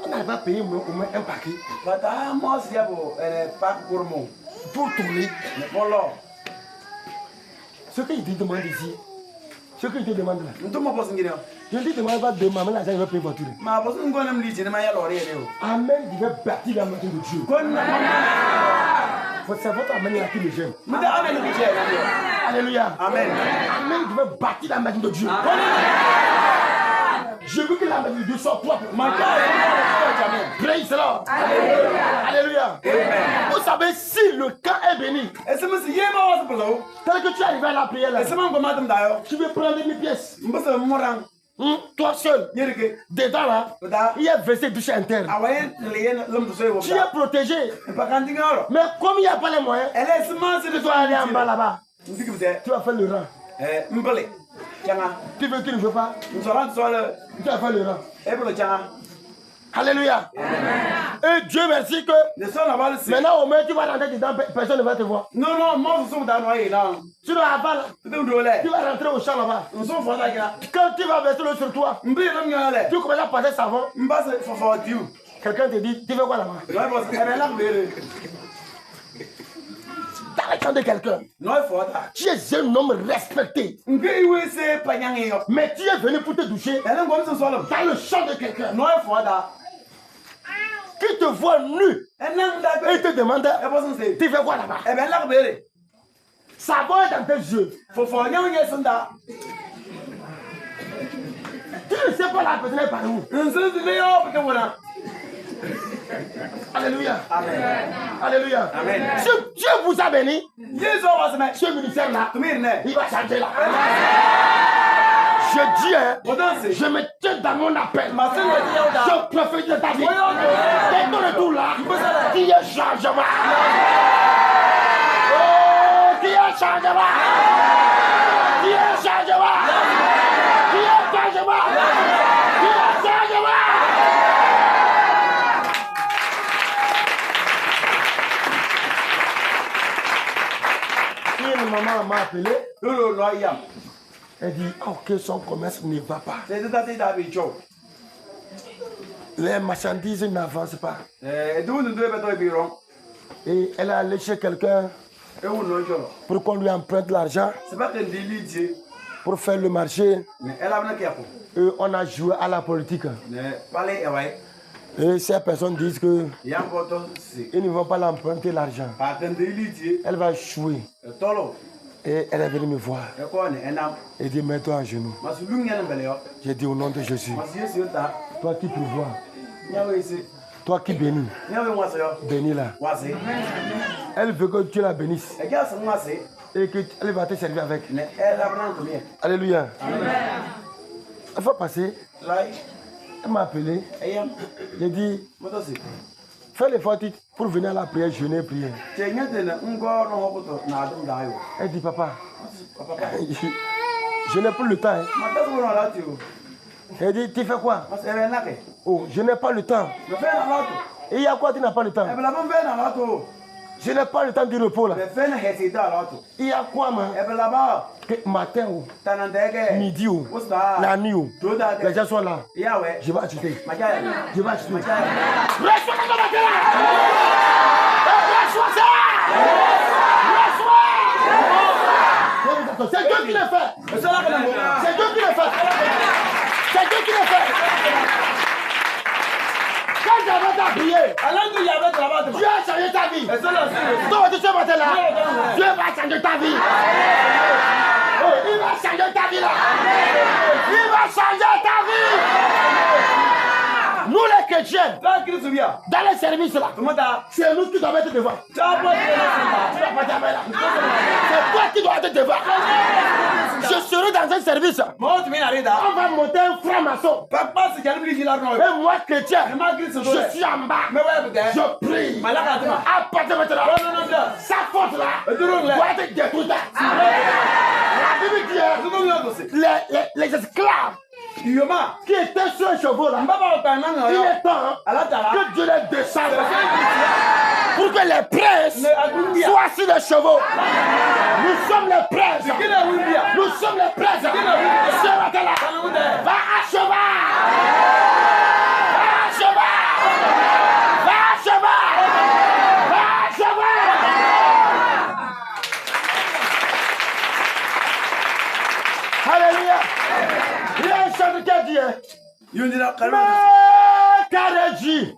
on n'avait pas payé au moins un paquet pour tourner. Ce qu'il te demande ici, ce qu'il te demande là, je ne te demande pas de maman l'argent, il va payer voiture. Amen, il va bâtir la maison de Dieu. C'est votre amen qui le gêne. Alléluia. Amen. Amen, il va bâtir la maison de Dieu. Je veux que la maladie soit propre. Jamais. Praise the Lord. Alléluia. Vous savez, si le camp est béni, Esse me se yema was below. tel que tu arrives à la prière là, Esse man go madam dayo. tu veux prendre 1000 pièces. Mbasa morang. Toi seul. Yerike. Dedans là, Da. il y a versé douche interne. Awaye leyen lum to say wo. Tu es protégé. Pas quand ngaro. Mais comme il n'y a pas les moyens, Elle est semence tu de dois aller en bas là-bas. Ndikibte. Tu vas faire le rang. Mbele. Changa. Tu veux, tu ne veux pas, Nsoran soile. tu vas faire le rang. Ebro changa. Alléluia. Et Dieu merci que Le son aval c'est. maintenant au moins tu vas rentrer dedans, personne ne va te voir. Non, moi je suis dans noyer là. Tu dois avant là, Tu dois le. tu vas rentrer au champ là-bas. Nous sommes fondés là. Quand tu vas verser l'eau sur toi, Mbi lam ngale. tu commences à passer savon. Mbasa fofo diu. Quelqu'un te dit, tu veux quoi là-bas? Noi boss elle là mbele. Dans le champ de quelqu'un, Noi foda. tu es un homme respecté. Ngi iwe se panyangi yo. Mais tu es venu pour te doucher Elle ngom se soile. dans le champ de quelqu'un Noi foda. qui te voit nu Enang da et te demande, e boss se. tu veux quoi là-bas? E ben la mbele. Savon est dans tes yeux. Fofo nyangi sunda. Tu ne sais pas la personne est par où. Nse se le yo parce que voilà. Alléluia. Amen. Alléluia. Amen. Si Dieu vous a béni, Yeso was me. ce ministère-là, Tumir ne. il va changer là. Je dis, hein, Odanse. je me tiens dans mon appel. Ma sœur me dit yoda. Je profite de ta vie. Oyo. Dès ton retour là, qui est changement. Oh, qui est changement. Qui est changement. Qui est changement. Qui est changement. Une maman m'a appelé. Lolo no yam. Elle dit, oh, que son commerce ne va pas. C'est tout à fait d'avis chaud. Les marchandises n'avancent pas. D'où nous devons être biron. Et elle est allée chez quelqu'un Et où nous sommes. pour qu'on lui emprunte l'argent C'est pas qu'un délit, pour faire le marché. mais elle a bien qu'il y a pour. Et on a joué à la politique. Mais parler, ouais. Et ces personnes disent qu'ils Il y a encore tout, c'est. ne vont pas l'emprunter l'argent. Pas qu'un délit, Elle va jouer. tolo. Et elle est venue me voir. Et quoi, on est un homme. Elle dit, mets-toi à genoux. Ma soulou n'y a pas de J'ai dit au nom de Jésus. Ma soulou c'est ça. Toi qui pourvois, Il y a ici. toi qui bénis, Il y a moi c'est. bénis-la. Moi c'est. Elle veut que tu la bénisses Et gars, c'est moi c'est. et qu'elle va te servir avec. Mais elle a pris combien? Alléluia. Elle va passer. Là, Elle m'a appelé. et yam. J'ai dit, Moi c'est. fais l'effort pour venir à la prière, jeûner, prier. Tu es n'importe quoi, non, on a tout d'ailleurs. Elle dit, papa, Papa. je n'ai plus le temps. Hein. Ma tête on a là tu. Elle dit, tu fais quoi? Ma c'est rien là que. Oh, je n'ai pas le temps. Me fais dans l'autre. Et il y a quoi, tu n'as pas le temps? Eh ben la bonne fait dans l'autre. Je n'ai pas le temps du repos là. Me fais dans hésiter dans l'autre. Il y a quoi, man? Eh ben là-bas. Matin ou T'as un dégât. midi ou Où ça? la nuit ou Tout à les gens sont là. Ya ouais. Je vais acheter. Ma gueule. Je vais acheter. Ma gueule. Reçois ton matin là! Reçois ça! Reçois! C'est Dieu qui le fait! Mais ça là que nous. C'est Dieu qui le fait! C'est Dieu qui le fait! Quand j'avais ta prière, Alors qu'il y avait travail de. Dieu a changé ta vie. Et ça là c'est. Toi, tu ce matin là, Dieu va changer ta vie. Oh, il va changer ta vie là. Il va changer ta vie. Nous les chrétiens, Là qu'il se vient. dans les services là, Comment t'as? c'est nous qui doivons être devant. Tu as pas Tu vas pas jamais là. C'est toi qui dois être devant. Je serai dans un service. Moi tu viens arriver là. On va monter un franc-maçon. Papa c'est quelqu'un qui l'a non. Et moi, chrétien, Mais malgré ce je suis en bas. Mais ouais peut-être. Je prie. Mais là quand tu vas. À partir de maintenant, Non. sa faute là Et tu roules là. doit être détruite. La Bible dit, hein, Tu nous viens aussi. les esclaves Yoma. qui étaient sur un chevaux là, Mbaba au temps il non. est temps Alors t'as là. que Dieu les descende pour que les princes soient sur les chevaux. Nous sommes les princes. Qui l'a vu bien? Nous sommes les princes. Ce matin-là, va à cheval. Va à cheval. Va à cheval. Va à cheval. Alléluia. Il y a un chant qui a dit, hein, Yundira kalma. mais Kareji.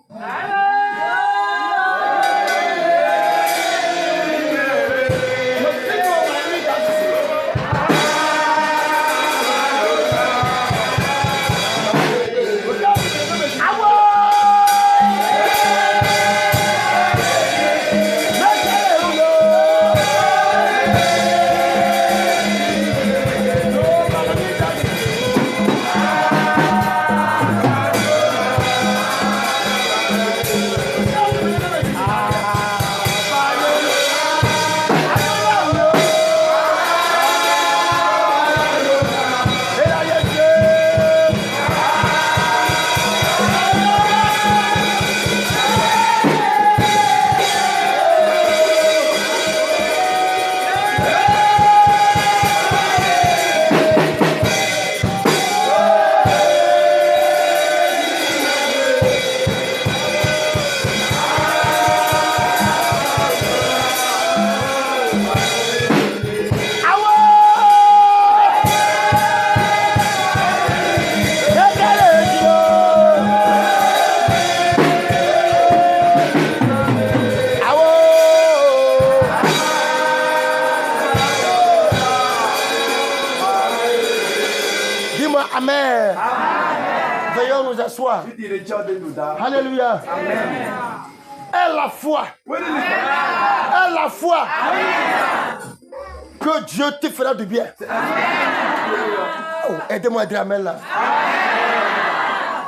Amen. Veuillons nous asseoir. Alléluia. Et la foi. Et la foi. Que Dieu te fera du bien. Oh, aidez-moi à dire amen là.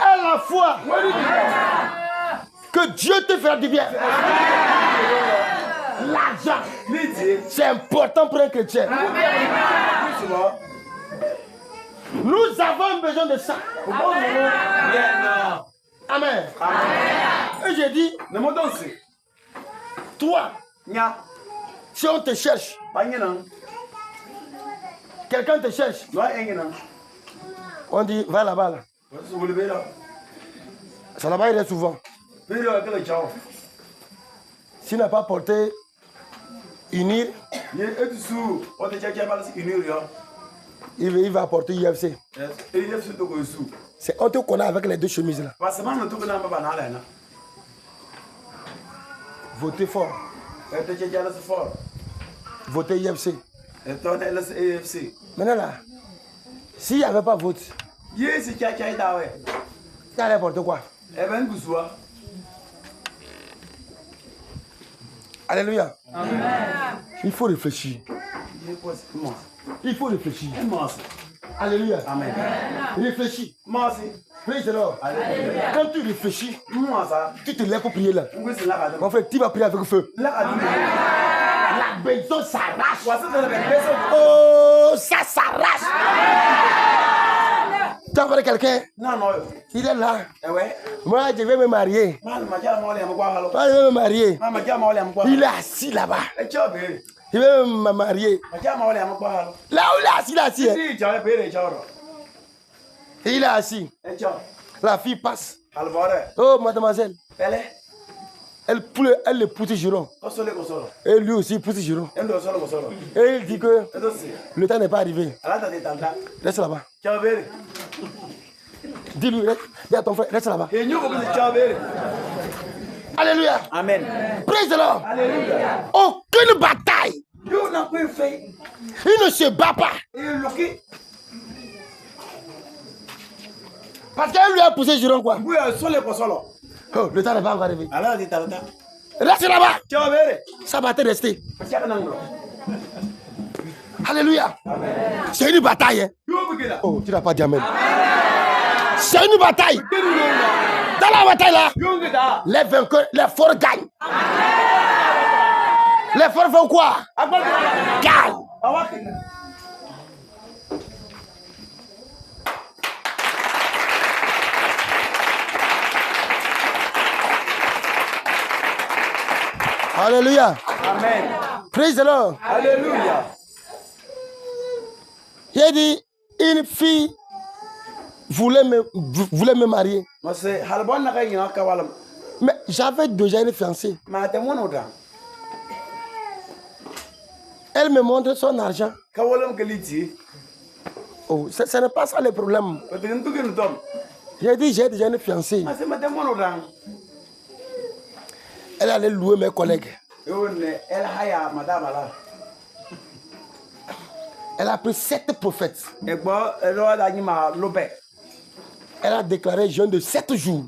Et la foi. Que Dieu te fera du bien. L'argent, c'est important pour un chrétien. Nous avons besoin de ça. Amen. Et j'ai dit, toi, si on te cherche, quelqu'un te cherche, on dit, va là-bas. Là. Ça là-bas, il est souvent. S'il n'a pas porté unir, il va apporter IFC. C'est on te connaît avec les deux chemises là. Votez fort. Votez IFC. Maintenant là, s'il n'y avait pas vote, il allait porter quoi? Alléluia. Amen. Il faut réfléchir. Il faut réfléchir. Alléluia. Amen. Réfléchis. Praise the Lord. Quand tu réfléchis, tu te lèves pour prier là. Mon frère, tu vas prier avec feu. La maison s'arrache. Oh, ça s'arrache. Tu as envoyé quelqu'un? Non. Il est là. Moi, je vais me marier. Moi, je vais me marier. Il est assis là-bas. Il veut me marier. Là où il est assis, il est assis. La fille passe. Oh, mademoiselle. Elle le pousse Giron. Et lui aussi pousse Giron. Et il dit que le temps n'est pas arrivé. Reste là-bas. Dis-lui, dis à ton frère, reste là-bas. Alléluia. Amen. Praise the Lord. Alléluia. Aucune bataille. Il ne se bat pas. Parce qu'elle lui a poussé Giron quoi. Oh, le temps n'est pas encore arrivé. Reste là-bas. Ça va te rester. Alléluia. C'est une bataille. Hein? Oh, tu n'as pas dit amen. C'est une bataille. Dans la bataille là, les vainqueurs, les forts gagnent. Les forts font quoi? Gagnent. Alléluia. Amen. Praise the Lord. Alléluia. J'ai dit, une fille voulait me marier. Mais j'avais déjà une fiancée. Elle me montre son argent. Oh, ce n'est pas ça le problème. J'ai dit, j'ai déjà une fiancée. Elle allait louer mes collègues. Elle a pris 7 prophètes. Elle a déclaré jeûne de 7 jours.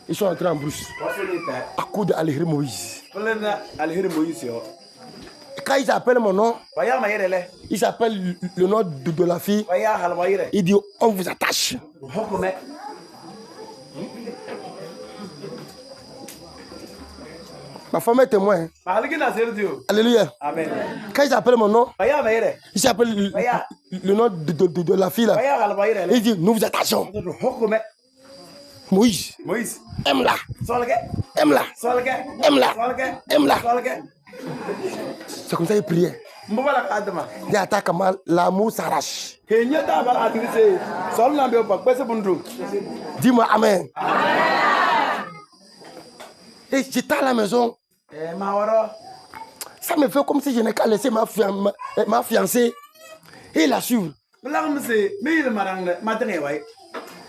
Ils sont entrés en brousse. À cause d'Alihiri Moïse. Quand ils appellent mon nom, ils appellent le nom de la fille. Ils disent on vous attache. Ma femme est témoin. Alléluia. Amen. Quand ils appellent mon nom, ils appellent le nom de la fille là. Ils disent nous vous attachons. Moïse. Aime-la. Aime-la. Aime-la. Aime-la. C'est comme ça qu'ils priaient. Ils attaquent mal, l'amour s'arrache. Dis-moi amen. Et j'étais à la maison. Ça me fait comme si je n'ai qu'à laisser ma fiancée et la suivre.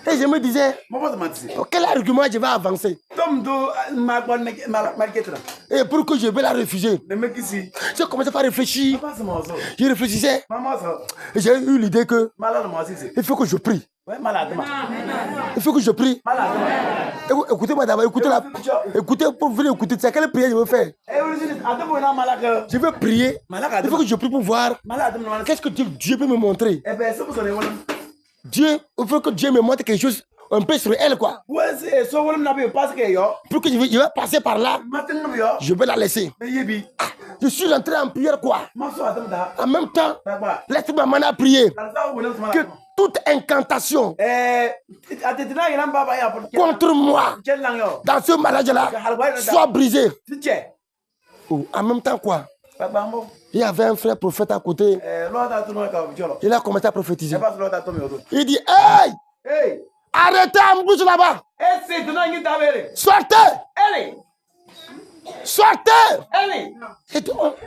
Et je me disais, quel argument je vais avancer? Et pour que je vais la refuser. J'ai commencé à réfléchir. Je réfléchissais. J'ai eu l'idée que il faut que je prie. Il faut que je prie. Écoutez-moi d'abord, écoutez pour venir écouter. C'est quelle prière je veux faire? Je veux prier. Il faut que je prie pour voir qu'est-ce que Dieu peut me montrer. Dieu, il faut que Dieu me montre quelque chose un peu sur elle, quoi. Pour que je vais passer par là, je vais la laisser. Je suis entré en prière, quoi. En même temps, laisse-moi m'en prier. Que toute incantation contre moi dans ce mariage-là soit brisée. En même temps, quoi. Il y avait un frère prophète à côté. Il a commencé à prophétiser. Il dit, hey! Arrêtez en bouche là-bas! Sortez! Sortez!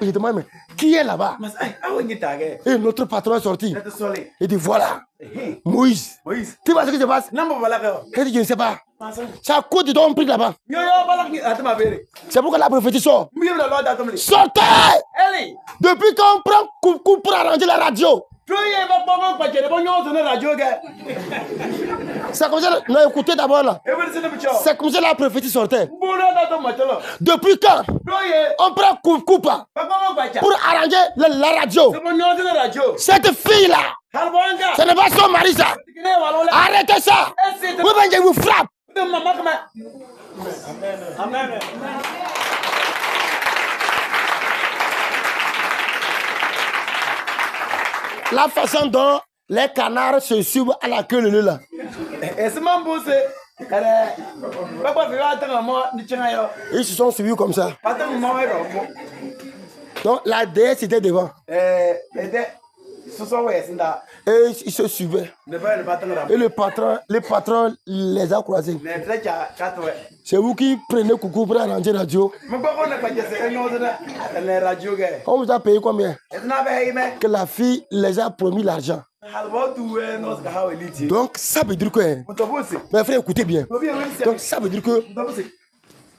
Je demande, mais qui est là-bas? Et notre patron est sorti. Il dit, voilà, Moïse. Tu vois ce qui se passe? Il dit, je ne sais pas. C'est à cause de ton prix là-bas. C'est pourquoi la prophétie sort. Sortez! Depuis qu'on prend coup pour arranger la radio. C'est comme ça, non, écoutez d'abord là. C'est comme ça la prophétie sortait. Depuis quand on prend coup pour arranger la radio? Cette fille-là, ce n'est pas son mari ça. Arrêtez ça. Ou bien je vous frappe. Amen. La façon dont les canards se suivent à la queue leu là. Ils se sont suivis comme ça. Donc la déesse était devant. Et ils se suivaient. Et le patron les a croisés. C'est vous qui prenez coucou pour arranger la radio. On vous a payé combien? Que la fille les a promis l'argent. Donc ça veut dire que... Mes frères, écoutez bien. Donc ça veut dire que...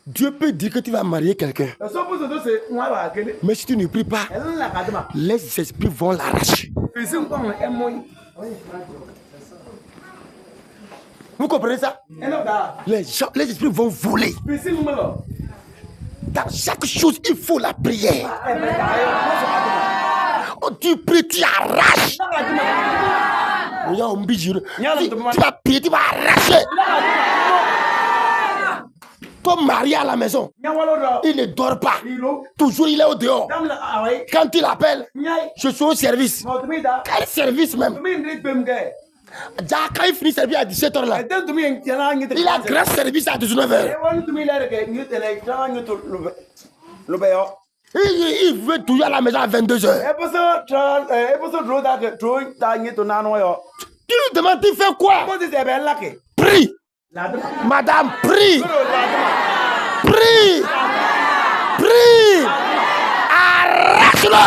Dieu peut dire que tu vas marier quelqu'un. Mais si tu ne pries pas, les esprits vont l'arracher. Vous comprenez ça? Les esprits vont voler. Dans chaque chose, il faut la prière. Oh, tu pries, tu arraches. Tu vas prier, tu vas arracher. Ton mari à la maison, il ne dort pas. Toujours il est au dehors. Quand il appelle, je suis au service. Quel service même? Quand il finit service à 17h là, il a grand service à 19h. Il veut toujours à la maison à 22h. Tu lui demandes, tu fais quoi? Prie. Madame, prie. Prie. Prie. Arrache-le.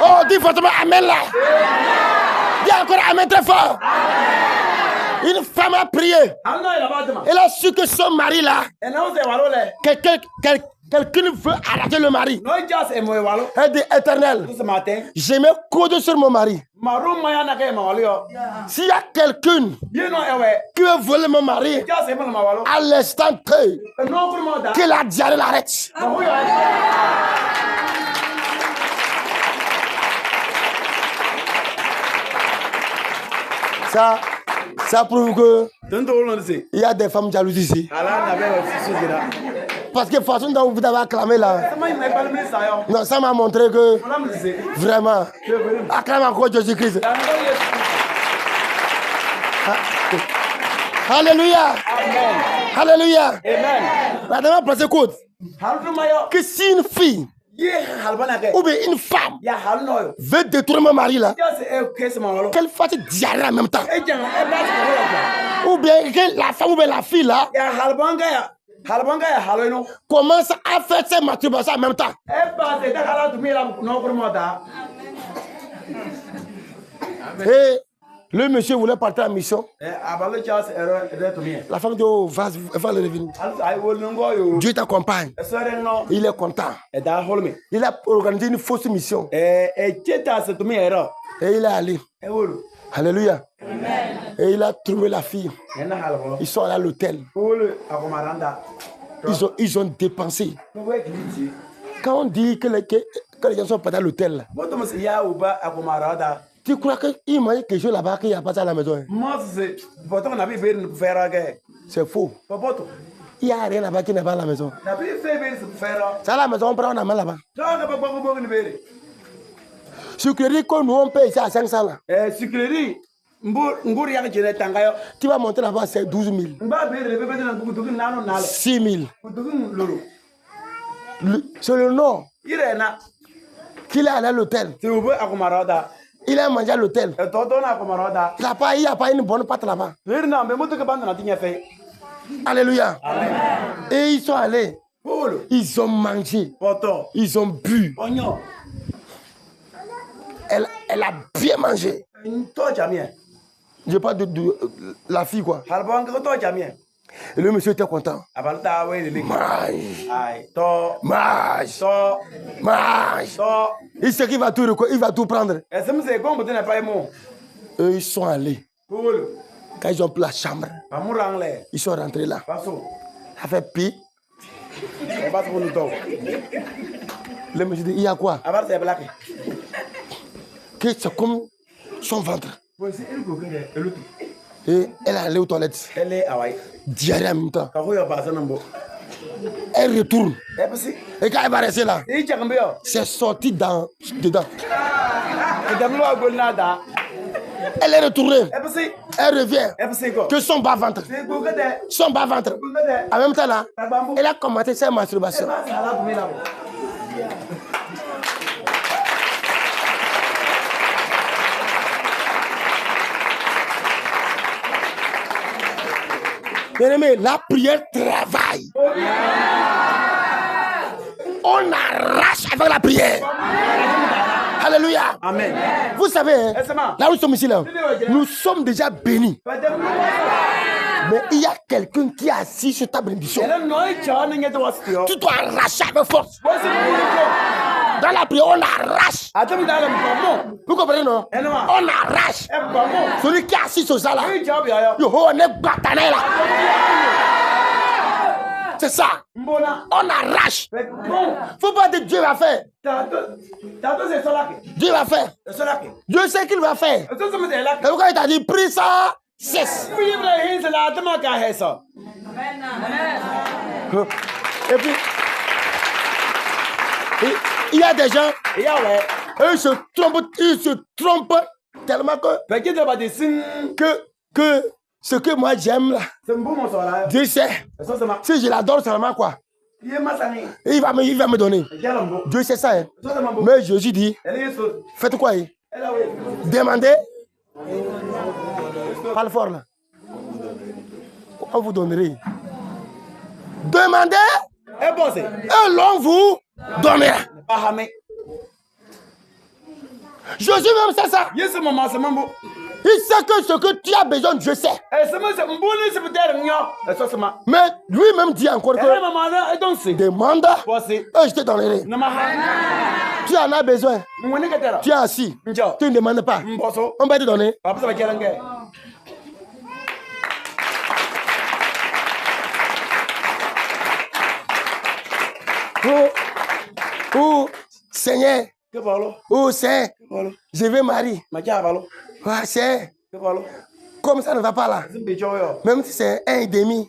Oh, dis fortement amen là. Dis encore amen très fort. Une femme a prié. Elle a su que son mari là, quelqu'un veut arracher le mari. Elle dit éternel, je me coude sur mon mari. S'il y a quelqu'un qui veut voler mon mari, à l'instant T, que la diarrhée l'arrête. Ça prouve que il y a des femmes jalouses ici. Parce que la façon dont vous avez acclamé là, non, ça m'a montré que vraiment, acclame encore Jésus-Christ. Alléluia. Alléluia. La dernière place écoute que si une fille ou bien une femme veut détruire mon mari là, qu'elle fasse diarrhée en même temps. Ou bien que la femme ou bien la fille là commence à faire ses masturbations en même temps. Et Le monsieur voulait partir en mission. Abalo Charles est to me. La femme dit, oh, va le revenir. I will go you. Dieu t'accompagne. No. Il est content. Et da hold me. Il a organisé une fausse mission. Cheta se to me era. Et il est allé. Alléluia. Amen. Et il a trouvé la fille. Ils sont allés à l'hôtel. Ils ont dépensé. Quand on dit que les gens sont pas à l'hôtel, tu crois qu'il m'a dit quelque chose là-bas qu'il n'y a pas ça à la maison? C'est faux. Il n'y a rien là-bas qui n'est pas à la maison. C'est à la maison, on prend la main là-bas. Sucrerie que nous on paye ici à 500 là. Tu vas monter là-bas, c'est 12 000. 6 000. C'est le nom qu'il est allé à l'hôtel. Il a mangé à l'hôtel. Il n'y a pas une bonne pâte là-bas. Alléluia. Amen. Et ils sont allés. Ils ont mangé. Ils ont bu. Elle a bien mangé. Je parle de la fille quoi. Et le monsieur était content. Mange. Il sait qu'il va tout prendre. Eux, ils sont allés. Quand ils ont pris la chambre, ils sont rentrés là. Ça fait pire. Le monsieur dit, il y a quoi? Que c'est comme son ventre. Et elle est allée aux toilettes. Diarrhée en même temps. Elle retourne. Et quand elle va rester là, c'est sorti dedans. Elle est retournée. Elle revient. Que son bas-ventre. Son bas-ventre. En même temps là, elle a commencé sa masturbation. Bien-aimé, la prière travaille. On arrache avec la prière. Alléluia. Amen. Vous savez, là où nous sommes ici, là, nous sommes déjà bénis. Mais il y a quelqu'un qui est assis sur ta bénédiction. Tu dois arracher avec force. Dans la prière, on arrache. Vous comprenez, non? On arrache. Celui qui est assis sur ça là. On est batané là. C'est ça. On arrache. Faut pas dire Dieu va faire. Dieu va faire. Dieu sait qu'il va faire. Et pourquoi il t'a dit prie ça, cesse. Et puis, il y a des gens, eux ils se trompent tellement que ce que moi j'aime là, Dieu sait, si je l'adore seulement quoi, il va me donner. Dieu sait ça. Hein. Mais Jésus dit, faites quoi? Demandez. Parle fort là. On vous donnerait. Demandez. Et l'on vous donnera. Jésus même sait ça. Il sait que ce que tu as besoin, Dieu sait. Mais lui-même dit encore que demande et je te donnerai. Tu en as besoin. Tu es assis. Tu ne demandes pas. On va te donner. Oh, Seigneur. Oh, Seigneur. Je vais marier. Ouais, c'est. Comme ça ne va pas là. Même si c'est 1,5.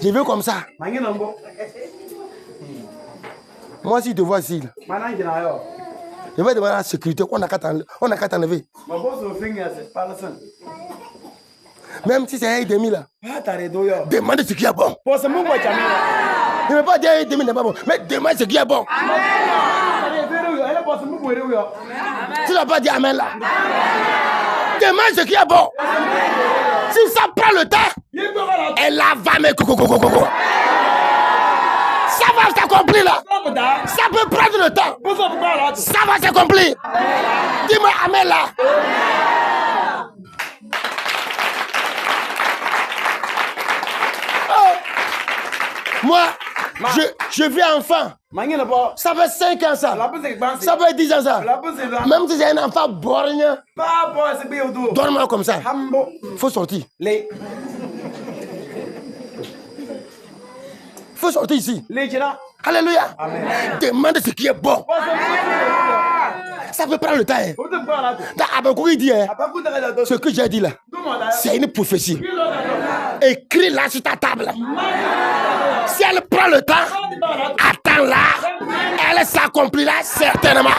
Je veux comme ça. Moi, si je te vois ici, je vais demander à la sécurité qu'on a qu'à t'enlever. Même si c'est 1,5 là. Demande ce qui est bon. Je ne veux pas dire 1,5 n'est pas bon, mais demande ce qui est bon. Tu n'as pas dit amen là. Demande ce qui est bon. Si ça prend le temps, elle va me coco. Ça va s'accomplir là. Ça peut prendre le temps. Ça va s'accomplir. Dis-moi amen là. Moi, je vis enfant. Ça fait 5 ans ça. Ça fait 10 ans ça. Même si c'est un enfant borgne, donne-moi comme ça. Faut sortir. Faut sortir ici. Alléluia. Demande ce qui est bon. Ça peut prendre le temps. Hein. Il dit, hein, ce que j'ai dit là, c'est une prophétie. Écris-la sur ta table. Si elle prend le temps, attends-la. Elle s'accomplira certainement.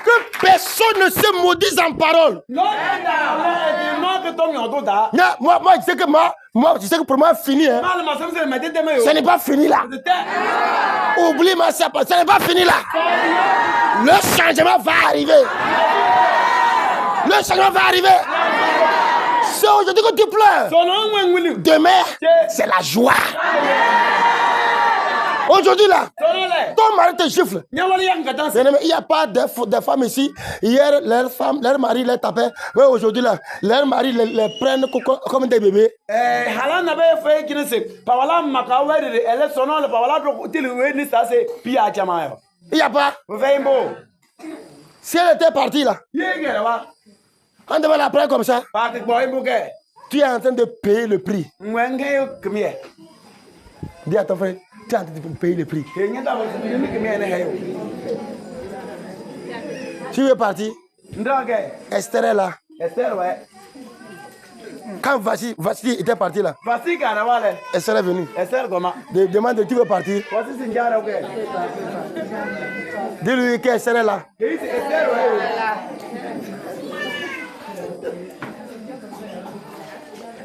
Que personne ne se maudisse en parole. Non, moi, je sais que je sais que pour moi, fini. Hein. Ce n'est pas fini là. Oublie-moi ça, ce n'est pas fini là. Le changement va arriver. Le changement va arriver. C'est aujourd'hui que tu pleures. Demain, c'est la joie. Aujourd'hui là, ton mari te gifle. Il n'y a pas de femmes ici. Hier, leur mari les tapait. Mais aujourd'hui là, leur mari les prennent comme des bébés. Il n'y a pas. Si elle était partie là, on devait la prendre comme ça. Tu es en train de payer le prix. Dis à ton frère. Tu es en train de payer le prix. Tu veux partir? Esther est là. Quand Vassi était parti là, Esther est venue. Demande, tu veux partir? Dis-lui qu'Esther est là.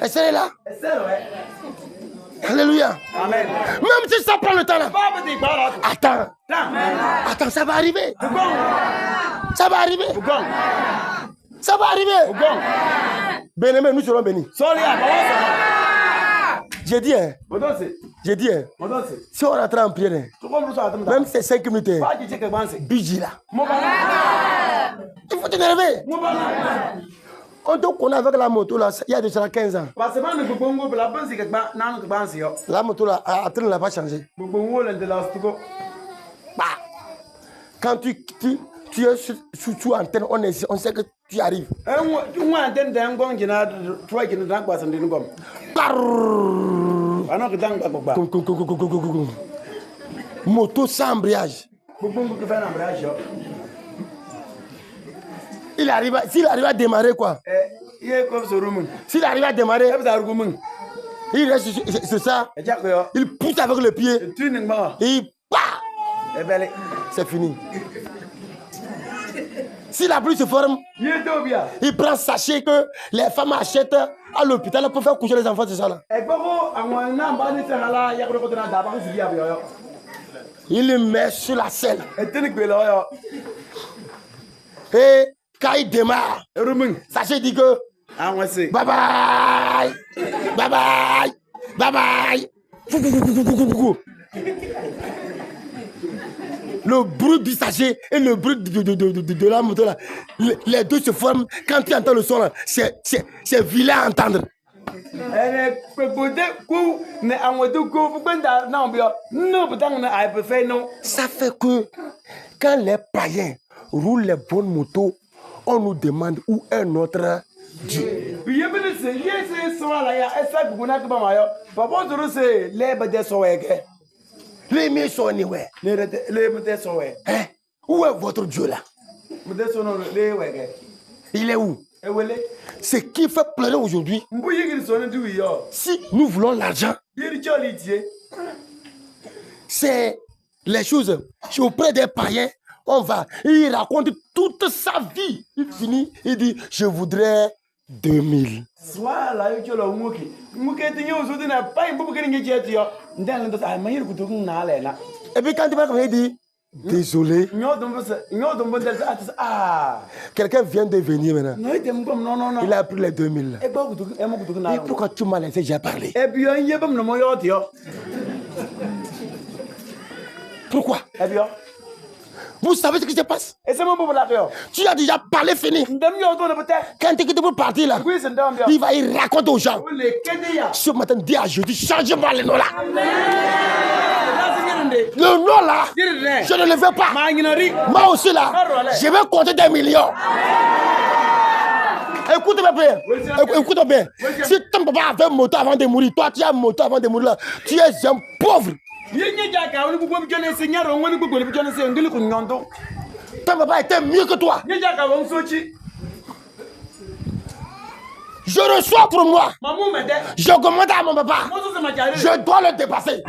Esther est là. Alléluia. Amen. Même si ça prend le temps là. Attends, ça va arriver. Ça va arriver. Ça va arriver. Bien-aimés, nous serons bénis. J'ai dit, hein. Si on rentre en prière, même si c'est 5 minutes, biji là. Il faut t'énerver. On te connaît avec la moto là, il y a déjà 15 ans. La moto là, elle n'a pas changé. Quand tu es sous antenne, on sait que tu arrives. Moto sans embrayage. S'il arrive à démarrer quoi? S'il arrive à démarrer, il reste sur ça, il pousse avec le pied, et c'est fini. Si la pluie se forme, il prend sachet que les femmes achètent à l'hôpital pour faire coucher les enfants, c'est ça là. Il le met sur la selle. Et quand il démarre, sachet dit que bye bye, bye bye, bye bye. Le bruit du sachet et le bruit de la moto là, les deux se forment. Quand tu entends le son là, c'est vilain à entendre. Ça fait que quand les païens roulent les bonnes motos, on nous demande où est notre Dieu. Les miens sont anywhere. Où est votre Dieu là? Il est où? Ce qui fait pleurer aujourd'hui, si nous voulons l'argent, c'est les choses auprès des païens. On va, il raconte toute sa vie. Il finit, il dit, je voudrais 2000. Et puis quand il va comme il dit, désolé. Quelqu'un vient de venir maintenant. Il a pris les 2000. Et pourquoi tu m'as laissé, j'ai parlé. Pourquoi? Vous savez ce qui se passe? Et c'est mon beau là. Tu as déjà parlé, fini. Quand tu es pour partir là, il va y raconter aux gens. Ce matin, dis à Jésus, change-moi le nom là. Le nom là, je ne le veux pas. Moi aussi là, je vais compter des millions. Écoute-moi bien. Écoute-moi bien. Si ton papa avait moto avant de mourir, toi tu as moto avant de mourir là, tu es un pauvre. Ton papa était mieux que toi. Je reçois pour moi. Je commande à mon papa. Je dois le dépasser.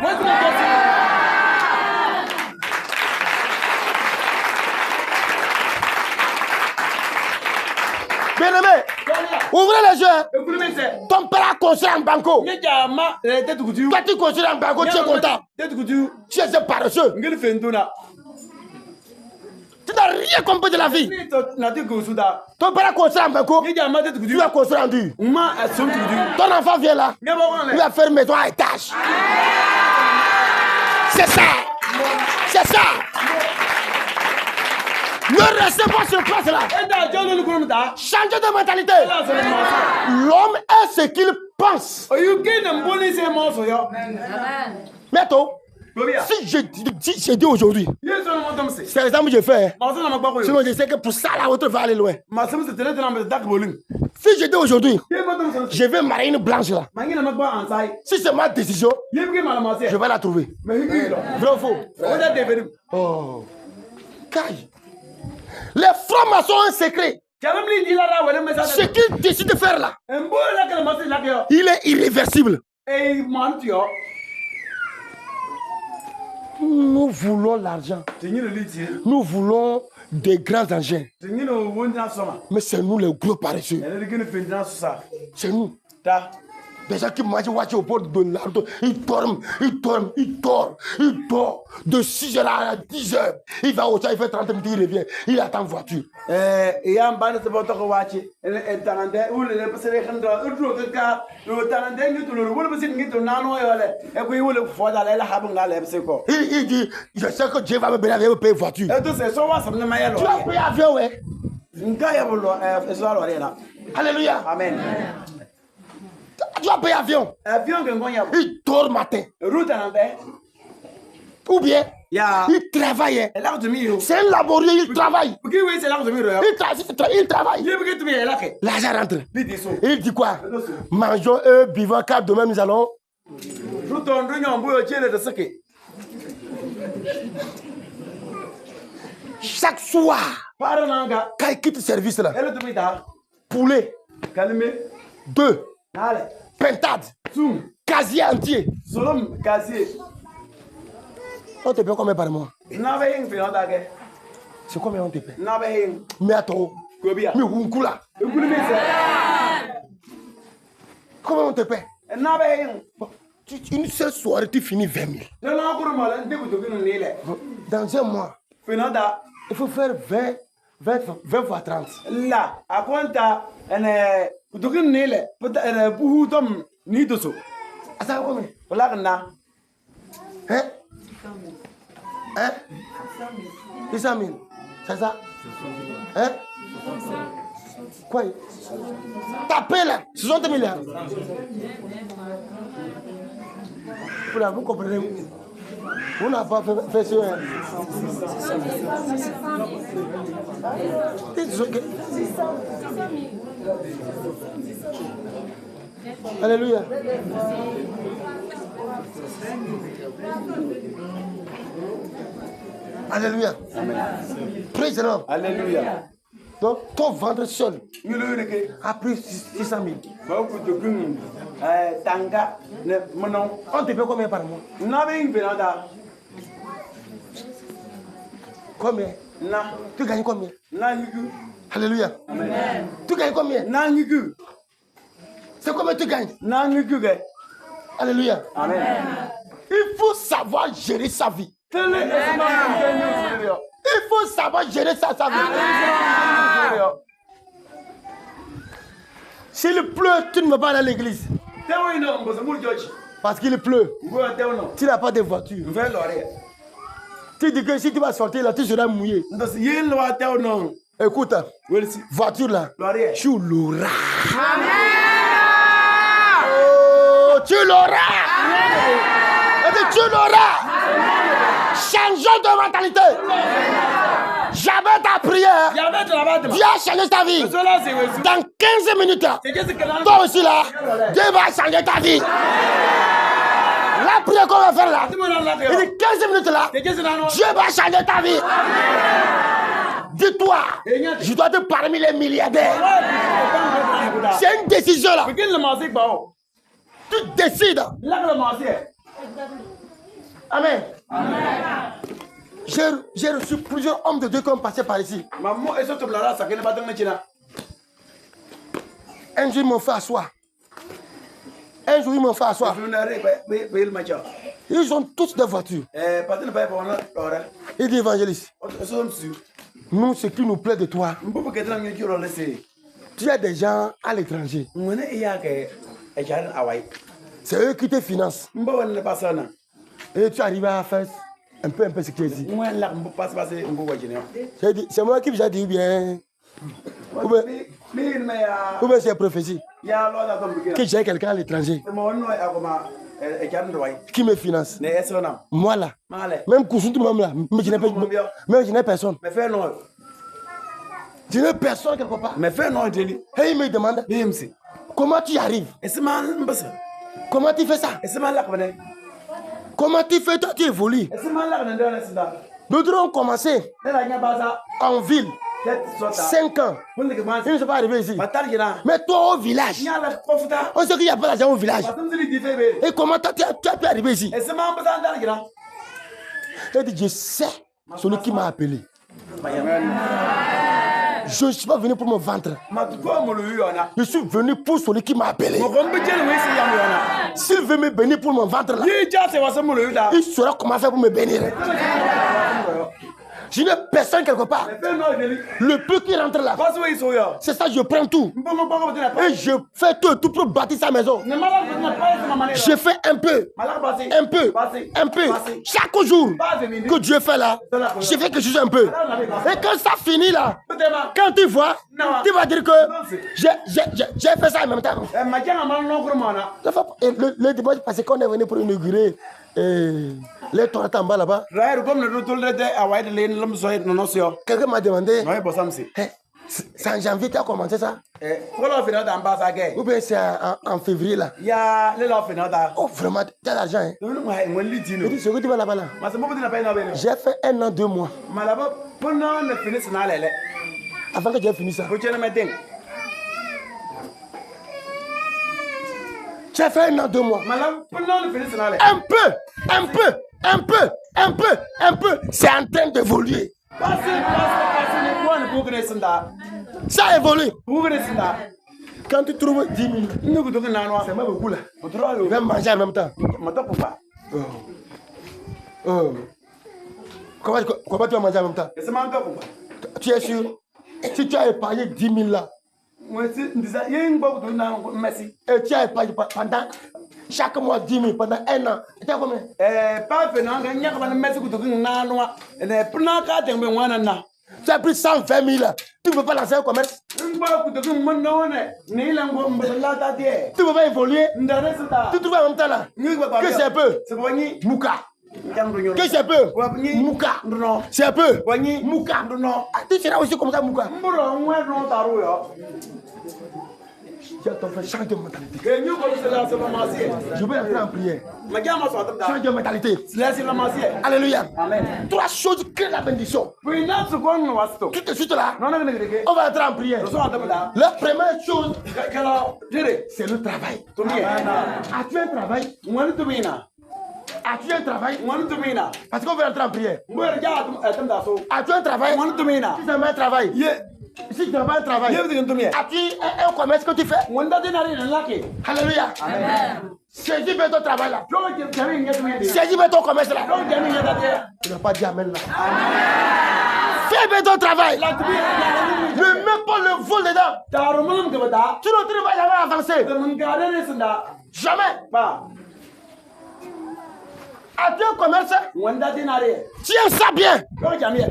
Bien-aimé, ouvrez les yeux. Ton père a construit un banco. Toi, tu construis un banco, tu es content. Tu es un paresseux. Tu n'as rien compris de la vie. Ton père a construit un banco. Tu as construit un dur. Ton enfant vient là. Il va faire une maison à étage. C'est ça. C'est ça. Ne restez pas sur place là. Changez de mentalité. L'homme est ce qu'il pense. Mais toi, si je dis aujourd'hui, c'est l'exemple que je fais. Sinon je sais que pour ça la autre va aller loin. Si je dis aujourd'hui, je vais marier une blanche là. Si c'est ma décision, je vais la trouver. Vrai ou faux? Oh. Caille. Les francs-maçons ont un secret. Ce qu'ils décident de faire là, il est irréversible. Nous voulons l'argent. Nous voulons des grands engins. Mais c'est nous les gros paresseux. C'est nous. Des gens qui mangent au bord de l'arbre, ils dorment. De 6h à 10h. Il va au champ, il fait 30 minutes, il revient. Il attend voiture. Il dit, je sais que Dieu va me bénir, il va me payer voiture. Tu as payé avion, ouais. Alléluia. Amen. Tu as payé avion. Il dort le matin. Ou bien, il travaille. C'est un laborieux, il travaille. Il travaille. L'argent rentre. Il dit quoi? Mangeons, buvons, car demain nous allons. Chaque soir, quand il quitte le service là, poulet, 2, pentade, casier entier. On te paie combien par mois? C'est combien on te paie? Mais attends, mais Wunkula. Combien on te paie? Une seule soirée, tu finis 20 000. Dans un mois, il faut faire 20 fois 30. Là, à quoi t'as Ça va combien? Hein? Hein? 600 000. C'est ça? Hein? Quoi? Tapez là, 60 milliards. Voilà, vous comprenez? Vous n'avez pas fait ça. Alléluia. Alléluia. Praise the Lord. Alléluia. Donc, ton ventre seul a pris 600 000. On te paie combien par mois? Combien? Tu gagnes combien? Alléluia. Amen. Tu gagnes combien? C'est combien tu gagnes? Alléluia. Amen. Il faut savoir gérer sa vie. Il faut savoir gérer sa vie. S'il pleut, tu ne vas pas aller à l'église. Parce qu'il pleut. Tu n'as pas de voiture. Tu dis que si tu vas sortir là, tu seras mouillé. Écoute, voiture là, tu l'auras. Oh, tu l'auras. Tu l'auras. Changeons de mentalité. J'avais ta prière. Dieu a changé ta vie. Dans 15 minutes là, toi aussi là, Dieu va changer ta vie. La prière qu'on va faire là, il dit 15 minutes là, Dieu va changer ta vie. Dis-toi, je dois être parmi les milliardaires. C'est une décision là. Tu décides. Amen. J'ai reçu plusieurs hommes de Dieu qui ont passé par ici. Un jour, ils m'ont fait asseoir. Ils ont tous des voitures. Il dit, évangéliste, nous, ce qui nous plaît de toi, tu as des gens à l'étranger. C'est eux qui te financent. Et tu arrives à faire un peu ce que tu dis. C'est moi qui vous ai dit bien. Ou bien c'est une prophétie. Que j'ai quelqu'un à l'étranger qui me finance. Moi là, même Koussoutou, même là, mais je n'ai personne. Je n'ai personne quelque part. Et il me demande comment tu y arrives. Comment tu fais ça? Comment tu fais, toi tu évolues? D'autres ont commencé en ville, 5 ans. Ils ne sont pas arrivés ici. Mais toi au village, on sait qu'il n'y a pas d'argent au village. Et comment tu as pu arriver ici? Il dit, je sais celui qui m'a appelé. Je ne suis pas venu pour mon ventre. Je suis venu pour celui qui m'a appelé. S'il veut me bénir pour mon ventre là, il saura comment faire pour me bénir. Je n'ai personne quelque part. Le peu qui rentre là, c'est ça, je prends tout. Et je fais tout pour bâtir sa maison. Je fais un peu. Chaque jour que Dieu fait là, je fais quelque chose un peu. Et quand ça finit là, quand tu vois, tu vas dire que j'ai fait ça en même temps. Le dimanche passé, quand on est venu pour inaugurer les toilettes en bas là-bas, quelqu'un m'a demandé, c'est en janvier tu as commencé ça? Ou bien c'est en février là? Oh vraiment, tu as l'argent hein? Je dis, c'est que tu vas là-bas là. J'ai fait 1 an, 2 mois. Avant que j'ai fini ça. J'ai fait 1 an, 2 mois. Un peu. C'est en train d'évoluer. Ça évolue. Quand tu trouves 10 000, c'est pas beaucoup là. Tu vas manger en même temps. Comment tu vas manger en même temps? Tu es sûr? Si tu as épargné 10 000 là, et tu as épargné pendant chaque mois 10 000 pendant 1 an, tu as combien? Tu as pris 120 000 là. Tu ne peux pas lancer un commerce. Tu ne peux pas évoluer. Tu trouves en même temps là que c'est peu. Mouka. Que c'est peu. Mouka. C'est peu. Mouka. Tu seras aussi comme ça, Mouka. Ton frère, change de mentalité. Je vais entrer en prière. Change de mentalité. Alléluia. Amen. 3 choses créent la bénédiction. Tout de suite là, on va entrer en prière. La première chose, c'est le travail. As-tu un travail? As-tu un travail? Parce qu'on veut entrer en prière. As-tu un travail? Si tu as un travail. Si tu n'as pas un travail, as-tu un commerce que tu fais? Alléluia. Saisis bien ton travail là. Saisis bien ton commerce là. Tu n'as pas dit amen là. Fais bien ton travail. Ne mets pas le vol dedans. Tu ne vas jamais avancer. Jamais. As-tu un commerce? Wanda dinare. Tu aimes ça bien. Ko jamia.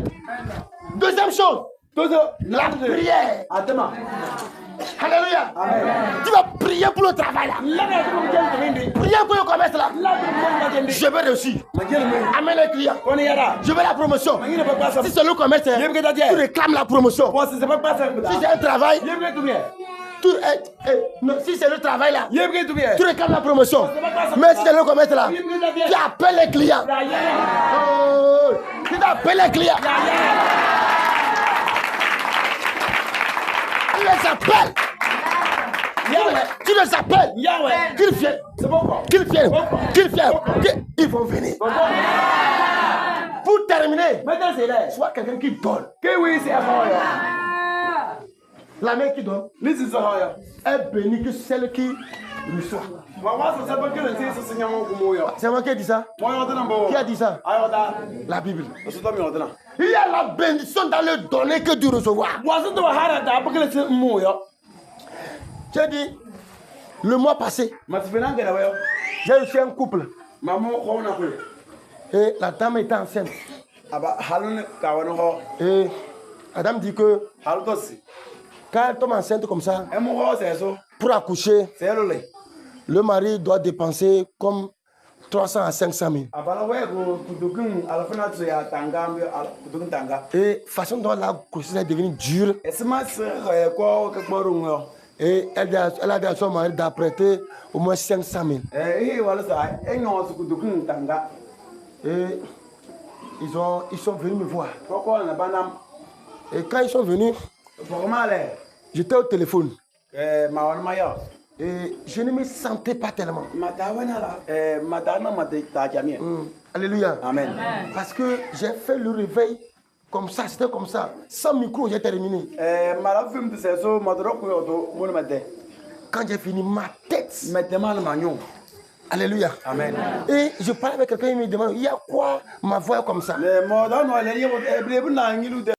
Deuxième chose, Tozo. la prière. Atema. Alléluia. Amen. Tu vas prier pour le travail là. Laga ko jeli mindi. Prier pour le commerce là. Laga ko jeli. Je vais réussir. Majeli mindi. Amène les clients. Koni yara. Je veux la promotion. Mangina pa pasa. Si c'est le commerce, tu réclames la promotion. Bon, c'est pas pasa. Si c'est un travail, Yebge tout bien. non, si c'est le travail là, Yebge tout bien. tu réclames la promotion. Mais si c'est le commerce là, tu appelles les clients. Oh, tu appelles les clients. Tu les appelles. Tu les appelles. Yahweh. Qu'ils viennent. C'est pourquoi. Qu'ils viennent. Qu'ils viennent. Ils vont venir. Pour terminer, Maintenant c'est là. soit quelqu'un qui donne. Que oui, c'est avant. La main qui donne Listen so higher. est bénie que celle qui reçoit. Maman, ça s'appelle que le Dieu se signale au Moyo. C'est moi qui ai dit ça. Moi, on a Qui a dit ça? La Bible. C'est toi, on a. Il y a la bénédiction dans le donner que du recevoir. Voici de Harada, parce que le Moyo. J'ai dit, le mois passé, Mais tu fais un gars, j'ai reçu un couple maman, on a fait. et la dame était enceinte. Ah bah, Halun, Kawano, Et la dame dit que Haldosi. quand elle tombe enceinte comme ça, Et mon c'est ça. pour accoucher, C'est le lait. le mari doit dépenser comme 300 à 500 000. Ah bah, ouais, Kudukun, à la fin, tu as Tanga, Kudukun Tanga. Et façon dont la grossesse est devenue dure. Et c'est ma soeur, quoi, que bon. Et elle a dit à son mari d'apprêter au moins 500 000. Eh, voilà ça. Et non, c'est Kudukun Tanga. Et ils sont venus me voir. Pourquoi on n'a pas d'âme? Et quand ils sont venus, Comment aller? j'étais au téléphone. Mawan Maya. Et je ne me sentais pas tellement. Matawana, Matana, Matajamia. Alléluia. Amen. Parce que j'ai fait le réveil comme ça, c'était comme ça. Sans micro, j'ai terminé. Malafim de ces eaux, Madroco, Monomate. Quand j'ai fini, ma tête. Mettez-moi le magnon. Alléluia. Amen. Et je parlais avec quelqu'un, il me demande, il y a quoi ma voix est comme ça? Les modans, les livres, les